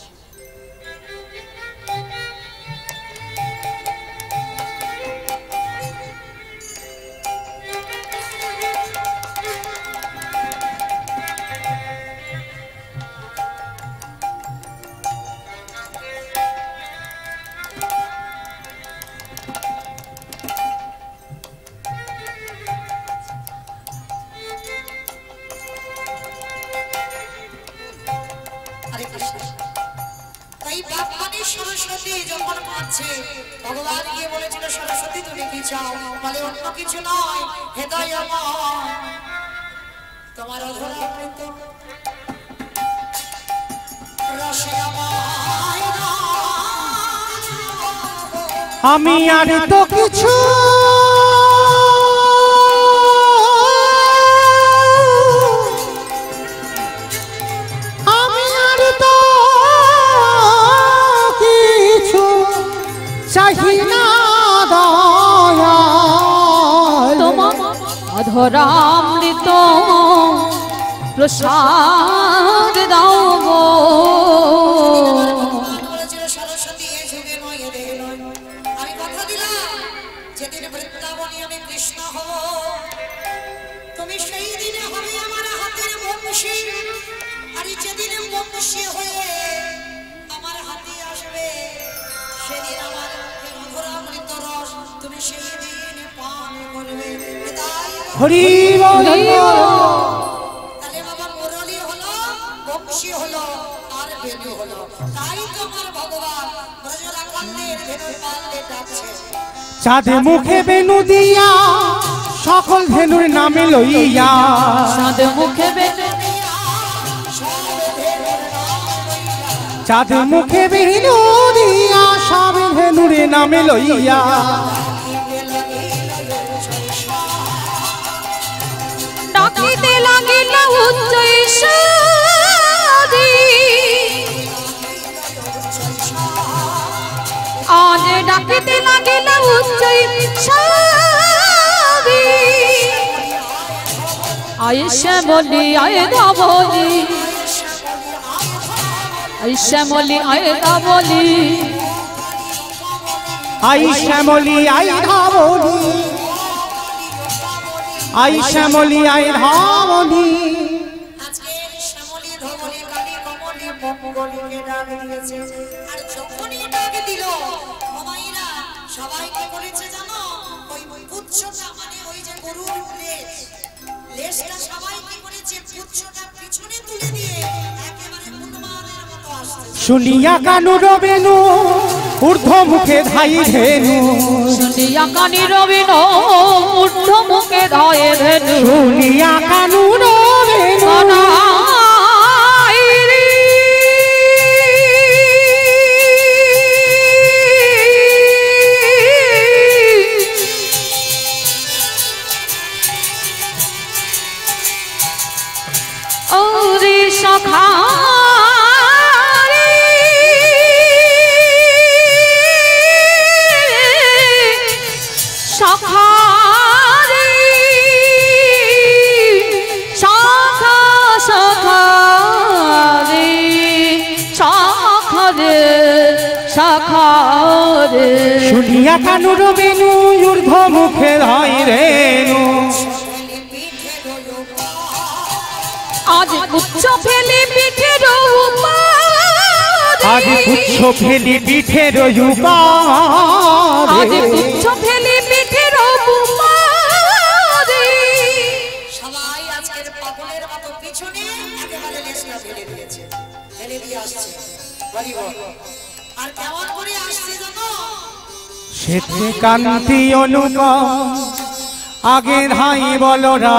সরস্বতী যখন পাচ্ছে ভগবান গিয়ে বলেছিল সরস্বতী তুমি কি চাও? বলে অন্য কিছু নয়, হৃদয় তোমার অধরা অমৃত রসে আমি আর তো কিছু চাহি না দয়াল, তোমার অধরামৃত প্রসাদ দাও গো। সরস্বতী এ যুগে নয় এ দেহে নয়, আমি কথা দিলাম যেদিন বৃন্দাবনে আমি কৃষ্ণ হব, তুমি সেই দিনে হবে আমার হাতের বংশী। আর যেদিন বংশী হয়ে আমার হাতে আসবে, সেদিন আমার অধরামৃত রস তুমি সেই দিন পান করবে। হরি বল। তাহলে বাবা মুরলী হলো, বংশী হলো, আর বেনু হলো। তাই তোমার ভগবান ব্রজরাকান্তের ধেনুর পাল্লে ডাকছে। চাঁদ মুখে বেনু দিয়া সকল ধেনুর নামে লইয়া, চাঁদ মুখে বেনু চাঁদ মুখে বেনু দিয়া সব ধেনুর নামে লইয়া, ডাকিতে লাগিল উচ্চ ঈশ্বরী, আজ ডাকিতে লাগিল উচ্চ ঈশ্বরী। আয় শ্যামলি আয় ধবলি, আয় শ্যামলি আয় ধবলি, আই শ্যামলি আই ধাবলি, আই শ্যামলি আই ধাবলি। আজকে শ্যামলি ধবলি কালী কমলি মঙ্গলীকে ডাক দিয়েছে। আর যখনই ডাক দিল মামাইরা সবাই কি করেছে জানো? ওই পুচ্ছটা মানে ওই যে গরুর লেজটা সবাই কি করেছে? পুচ্ছটা পিছনে তুলে দিয়ে একেবারে হনুমানের মতো আসছে। শুনিয়া কানুর বেনু ঊর্ধ্ব মুখে ধাই ধেনু, শুনিয়া কানির বেনু ঊর্ধ্ব মুখে ধায়ে ধেনু, শুনিয়া কানুর বেনু ওরে সখা শুনিয়া কানুর বেনু ঊর্ধ্ব মুখে ধাই ধেনু, আজ পুচ্ছ ফেলে পিঠের আজ পুচ্ছ ফেলি পিঠের আজ পুচ্ছ ফেলে পিঠের সবাই আজকের পাগলের মতো পিছনে একেবারে লেজটা ফেলে দিয়েছে, ফেলে দিয়ে আসছে। আর কেমন করে আসছে জানো? শ্বেতে কান্তি অনুপম আগে ধাই বলরা,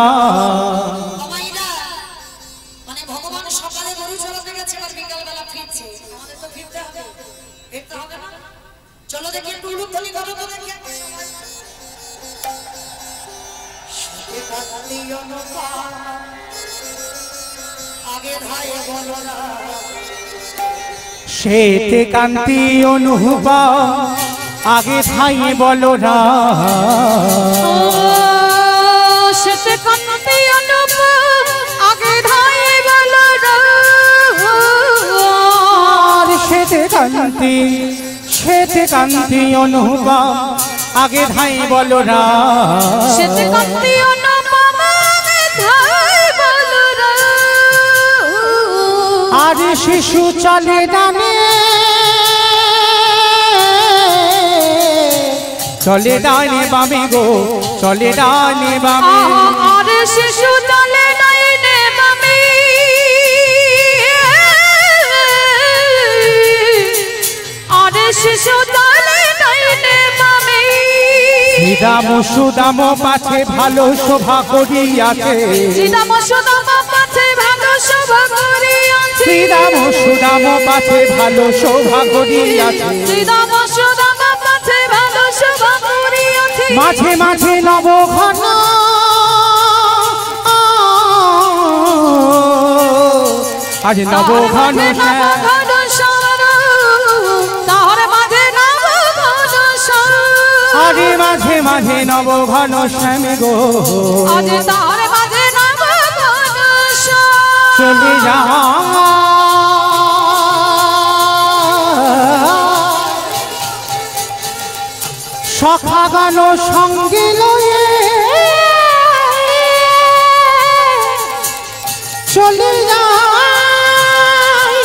মানে ভগবান সকালে গরু চড়াতে গেছে আর বিকাল বেলা ফিরছে। আমাদের তো ফিরতে হবে, ফিরতে হবে না? চলো দেখি একটু উলুধ্বনি করো তো দেখি। শ্বেতে কান্তি অনুপম আগে ধাই বলরা, শ্বেতে কান্তি অনুপম আগে ধাই বলো না সেতে কান্তি অনুপ আগে ধাই বলো না সেতে কান্তি অনুপম আগে ধাই বলো না সেতে কান্তি অনুপম আগে ধাই বলো না আর শিশু চলে ডানে চলে ডানে বামে গো চলে ডানে বামে আর শিশু চলে ডানে বামে আর শিশু চলে ডানে বামে শ্রীরাম সুদাম পাছে ভালো শোভা করিয়াছে শ্রীরাম সুদাম পাছে ভালো শোভা করিয়াছে শ্রীরাম সুদাম পাছে ভালো শোভা করিয়াছে শ্রীরাম সুদাম পাছে ভালো শোভা করিয়াছে মাঝে মাঝে নবঘন আজ নবঘন আরে মাঝে মাঝে নবঘন শ্যামে গো চলে যা সখা গান সঙ্গে লয়ে চলে যায়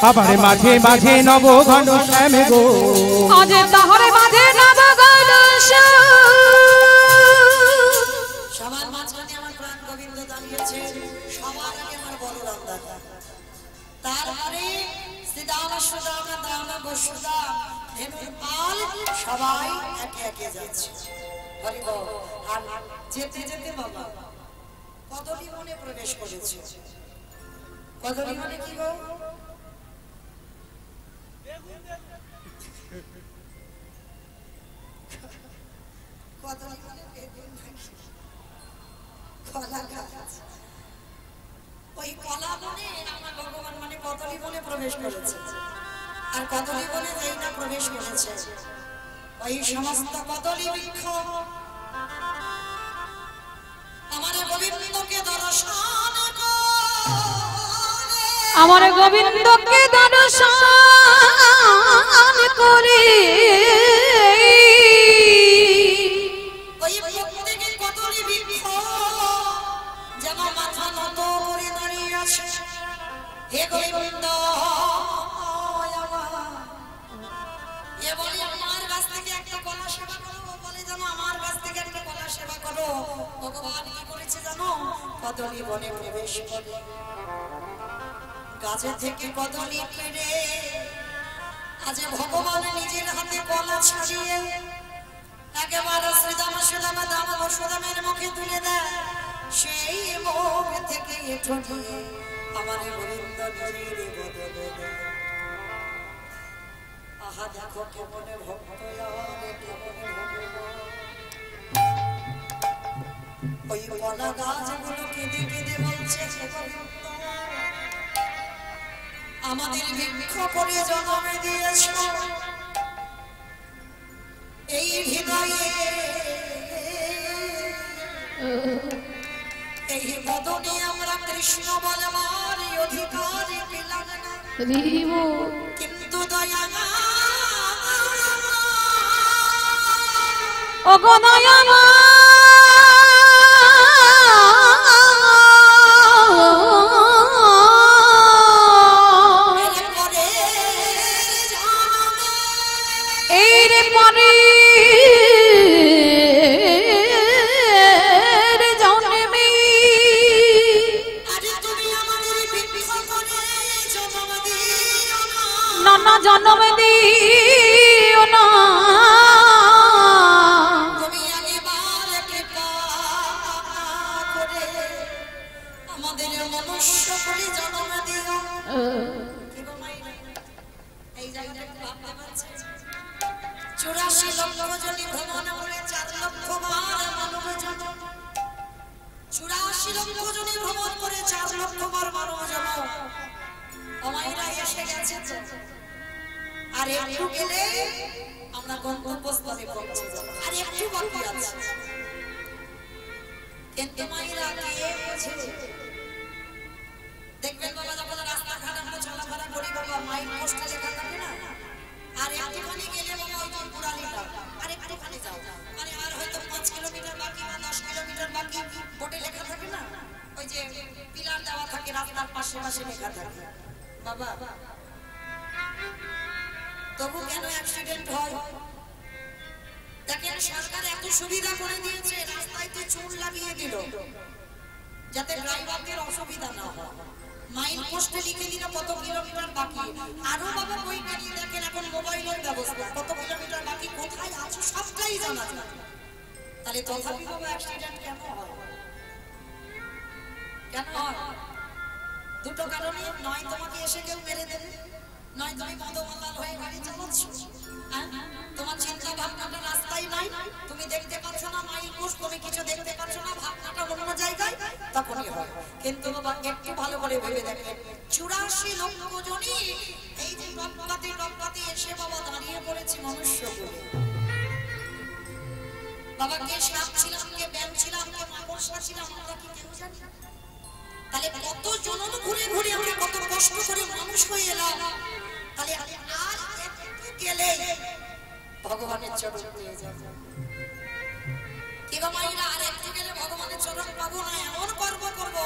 আবার মাঝে মাঝে নবঘন শ্যামে গো আজ তাহারে মাঝে নবঘন সবার মাঝখানে আমার প্রাণ গোবিন্দ দাঁড়িয়েছে সবার আগে আমার বলরাম দাদা তারপরে শ্রীদাম সুদাম দাম বসুদাম ধেনুপাল সবাই একে একে যাচ্ছে হরি বল আর যেতে যেতে বাবা কদলী বনে প্রবেশ করেছে কদলী বনে কি গো কদলী বনে কলা গাছ ওই কলা বনে আমার ভগবান মানে কদলী বনে প্রবেশ করেছে আর কদলী বনে যেই না প্রবেশ করেছে ওই সমস্ত কদলী বৃক্ষ আমার গোবিন্দকে দর্শন আমার গোবিন্দকে দর্শন করে ওই প্রত্যেকে কদলী বৃক্ষ যেন মাথা নত করে দাঁড়িয়ে আছে হে গোবিন্দ এ বলে আমার কাছ থেকে একটা কলা সেবা করো বলে যেন আমার কাছ থেকে একটা কলা সেবা করো ভগবান কি করেছে জানো কদলী বনে প্রবেশ করে গাছে থেকে কদলী পেড়ে আজ ভগবান নিজের হাতে কলা ছাড়িয়ে একেবারে শ্রীদাম সুদাম দাম বসুদামের মুখে তুলে দেয় সেই মুখ থেকে এঠো নিয়ে আমার গোবিন্দ নিজের বদলে দেয় আহা দেখো কেমনে ভক্ত কেমনে ভগবান ওই কলা গাছগুলো কেঁদে কেঁদে বলছে আমাদের ভিক্ষ করে জন্ম দিয়েছ এই হৃদয়ে এই বদনে আমরা কৃষ্ণ বলবার অধিকার পেলাম না কিন্তু দয়া ও গো দয়ামা এই রে পরে জন্মে নানা জন্ম দিও না আমাদের মনুষ্য করে জন্ম দিও এই জায়গাটা ভাবতে পারছে 84 লক্ষ জনি ভ্রমণ করে 4 লক্ষ বার মানব জন্ম 84 লক্ষ জনি ভ্রমণ করে 4 লক্ষ বার মানব জন্ম অমাইরা এসে গেছে আর একটু গেলে আমরা গন্তব্যস্থলে পৌঁছে যাব আর একটু বাকি আছে কিন্তু মাইরা কে বোঝে দেখবেন বাবা যখন রাস্তাঘাট আমরা চলাফেরা করি বাবা মাইল পোস্টে লেখা থাকে না আর একটুখানি গেলে বাবা ওই যে পুরালিটা আর একটুখানি যাও মানে আর হয়তো 5 কিলোমিটার বাকি বা 10 কিলোমিটার বাকি বোর্ডে লেখা থাকে না ওই যে পিলার দেওয়া থাকে রাস্তার পাশে পাশে লেখা থাকে বাবা তবু কেন অ্যাক্সিডেন্ট হয় দেখেন সরকার এত সুবিধা করে দিয়েছে রাস্তায় চুন লাগিয়ে দিল যাতে ড্রাইভারদের অসুবিধা না হয় মাইল পোস্টে লিখে দিল কত কিলোমিটার বাকি আরো বাবা বৈজ্ঞানী দেখেন এখন মোবাইলের ব্যবস্থা কত কিলোমিটার বাকি কোথায় আছে সবটাই জানা যায় তাহলে তথাপি বাবা অ্যাক্সিডেন্ট কেন হয় কেন হয় দুটো কারণে নয় তোমাকে এসে কেউ মেরে দেবে নয় তুমি মদমাতাল হয়ে গাড়ি চালাচ্ছ তোমার চিন্তা ভাবনাটা রাস্তায় নাই তুমি দেখতে পাচ্ছ না মাইল পোস্ট তুমি কিছু দেখতে পাচ্ছ না ভাবনাটা অন্য জায়গায় তখনই হয় কিন্তু বাবা একটু ভালো করে ভেবে দেখেন 84 লক্ষ জনই এই যে রপ্তাতে এসে বাবা দাঁড়িয়ে পড়েছে মনুষ্য বলে বাবা কে সাপ ছিলাম কে ব্যাং ছিলাম কে মাকড়সা ছিলাম আমরা কি কেউ জানি তাহলে কত জনম ঘুরে ঘুরে আমরা কত কষ্ট করে মানুষ হয়ে এলাম তাহলে আর একটু গেলে ভগবানের চরণ পেয়ে যাব কিবা মাইরা আর একটু গেলে ভগবানের চরণ পাবো না এমন কর্ম করব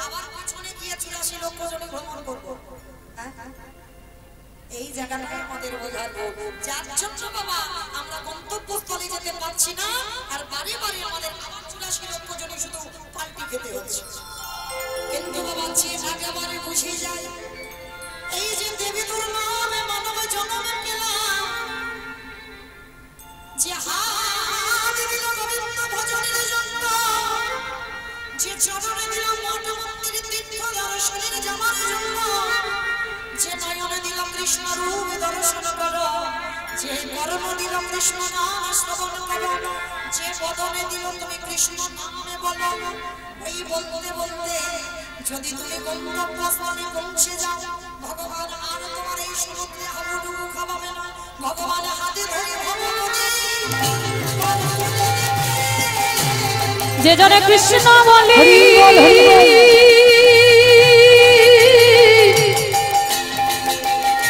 আবার পিছনে গিয়ে 84 লক্ষ জন ভ্রমণ করব এই জায়গাটাই আমাদের বোঝাবো যার জন্য বাবা আমরা গন্তব্যস্থলে যেতে পারছি না আর বারে বারে আমাদের আবার 84 লক্ষ জন শুধু পাল্টি খেতে হচ্ছে কিন্তু বাবা যে একেবারে বুঝে যায় এই যে দেবী তোর নামে মানব জন্মে পেলাম যে হাত দিল গোবিন্দ ভজনের জন্য যে চরণে দিল মঠ মন্দির তীর্থ দর্শনের যাওয়ার জন্য যে নয়নে দিল কৃষ্ণ রূপ দর্শন করো যে কর্ম দিল কৃষ্ণ নাম শ্রবণ করো যে বদনে দিল তুমি কৃষ্ণ নামে বলো এই বলতে বলতে যদি তুমি গন্তব্যস্থলে পৌঁছে যাও ভগবান আর তোমার এই সমুদ্রে হাবুডুবু খাওয়াবে না ভগবান হাতে ধরে যে জনে কৃষ্ণ বলি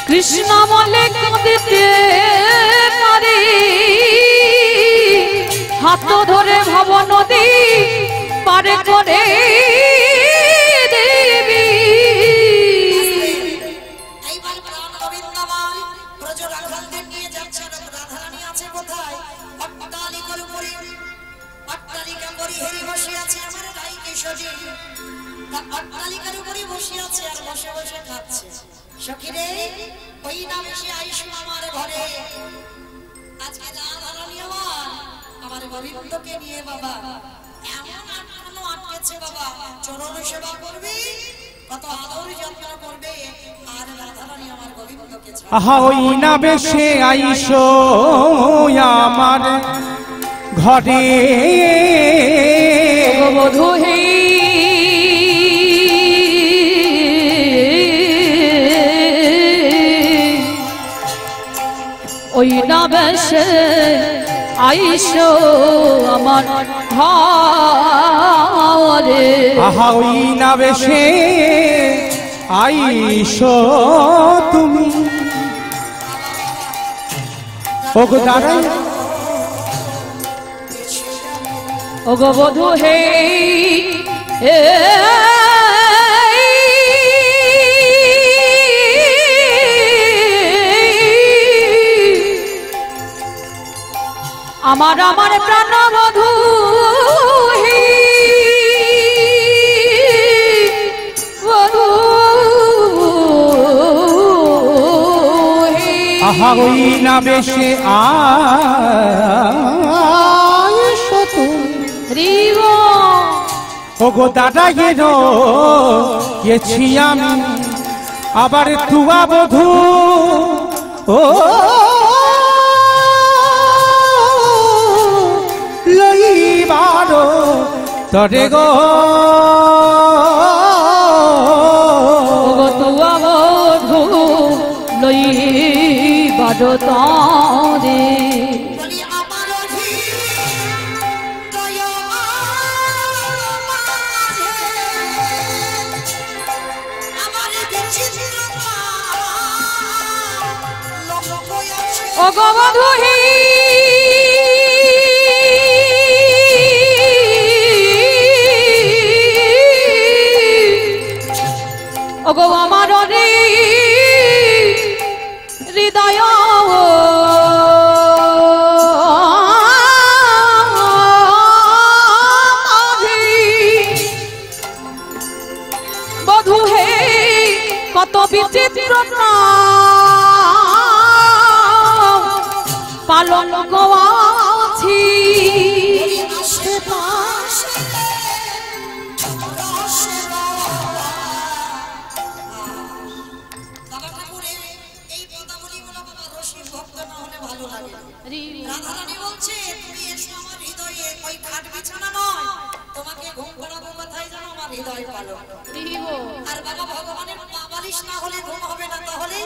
কৃষ্ণ বলে কাঁদিতে পারি হাত ধরে ভব নদী পারে করে দেবী এইবার প্রাণ গোবিন্দময় ব্রজরাখালদের নিয়ে যাচ্ছে রাধারানী আছে কোথায় অট্টালিকার উপরে অট্টালিকা করে হেরি বসে আছে আমার রাই কিশোরী তা অট্টালিকার উপরে বসে আছে আর বসে বসে খাচ্ছে সখীরে ওই নামে সে আইসু আমার ঘরে আজকে রাধারানী আমার গোবিন্দকে নিয়ে বাবা এমন আটকানো আটকেছে বাবা চরণ সেবা করবে কত আদর যত্ন করবে আর রাধারানী আমার গোবিন্দকে আহা ওই না বেশে আইসো আমার ঘরে বধূ হে ওই না বেশে আইসো আমার ঘরে আহা ওই না বেশে আইসো তুমি ওগো দাঁড়াই ওগো বধূ হে আমার আমার প্রাণ বধূ হে বধূ হে আহা ওই না বেশে আইসো তুমি ওগো দাদা গেরো গেছি আমি আবার তুয়া বধূ ও লইবারো তরে গো তুয়া বধূ লইবার তরে বলি আমার হৃদয় মাঝে আমার বিচিত্রতা লক্ষ্য আছে ও গো বধূহি ও গো আমার হৃদয় বধূ হে কত বিচিত্রতা পালন গোয়াছি আশেপাশে রসের বাবা ঠাকুরের এই পদাবলীগুলো বাবা রসিক ভক্ত না হলে ভালো লাগে না। রাধারানী বলছে তুমি এসো আমার হৃদয়ে, ওই খাট বিছানা নয়, তোমাকে ঘুম পাড়াবো কোথায় জানো? আমার হৃদয় পালো। আর বাবা ভগবানের পা বালিশ না হলে ঘুম হবে না, তাহলে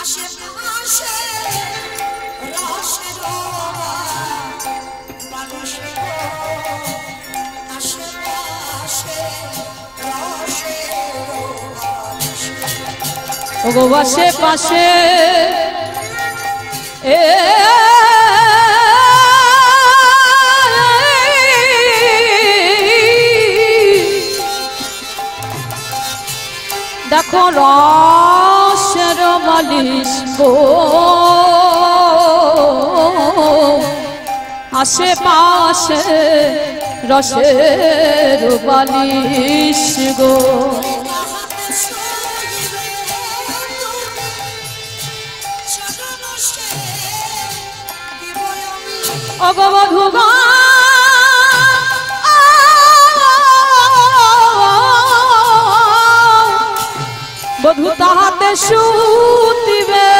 আশেপাশে রসের বালিশে আশেপাশে রসের বালিশে ও গো পাশে পাশে এ দেখো রসের বালিশ গো আশেপাশে রসের বালিশ গো অগবধূ বধূ তাহাতে শুতিবে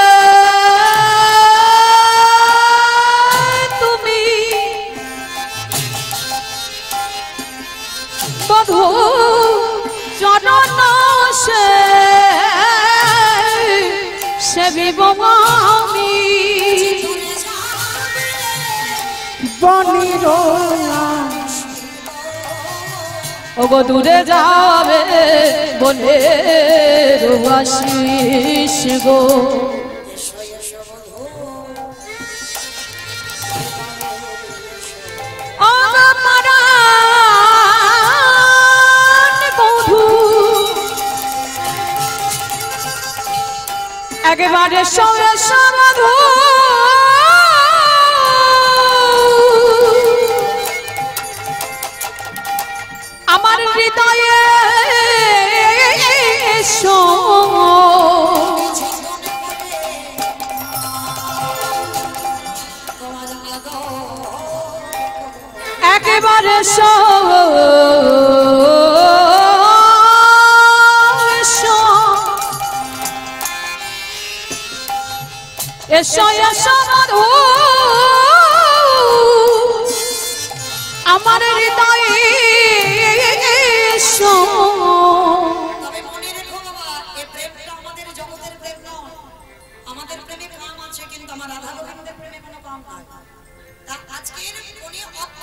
তুমি বধূ চরণ সেবিব আমি বনির ওগো দূরে যাবে বনের আশিস গো বধূ একেবারে সবে সমাধু আমার হৃদয়ে এসো একেবারে এসো এসো এসো বধূ আমার হৃদয়ে এসো তবে মনে রেখো বাবা, এই প্রেমটা আমাদের জগতের প্রেম নয়। আমাদের প্রেমে কাম আছে, কিন্তু আমার রাধা গোবিন্দের প্রেমে কোনো কাম নাই। তা আজকের উনি অত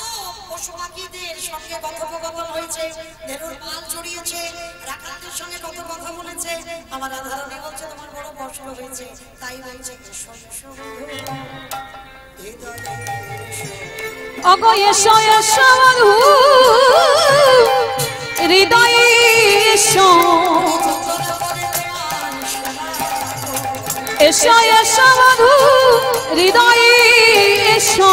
পশু পাখিদের সঙ্গে কথোপকথন হয়েছে, ধেনুর পাল জড়িয়েছে, রাখালদের সঙ্গে কত কথা বলেছে। আমার রাধারানী বলছে তোমার বড় কষ্ট হয়েছে, তাই বলছে এসো এসো হৃদয়ে এসো। অগো এসো এসো বধূ হৃদয়ে এসো এসো এসো বধূ হৃদয়ে এসো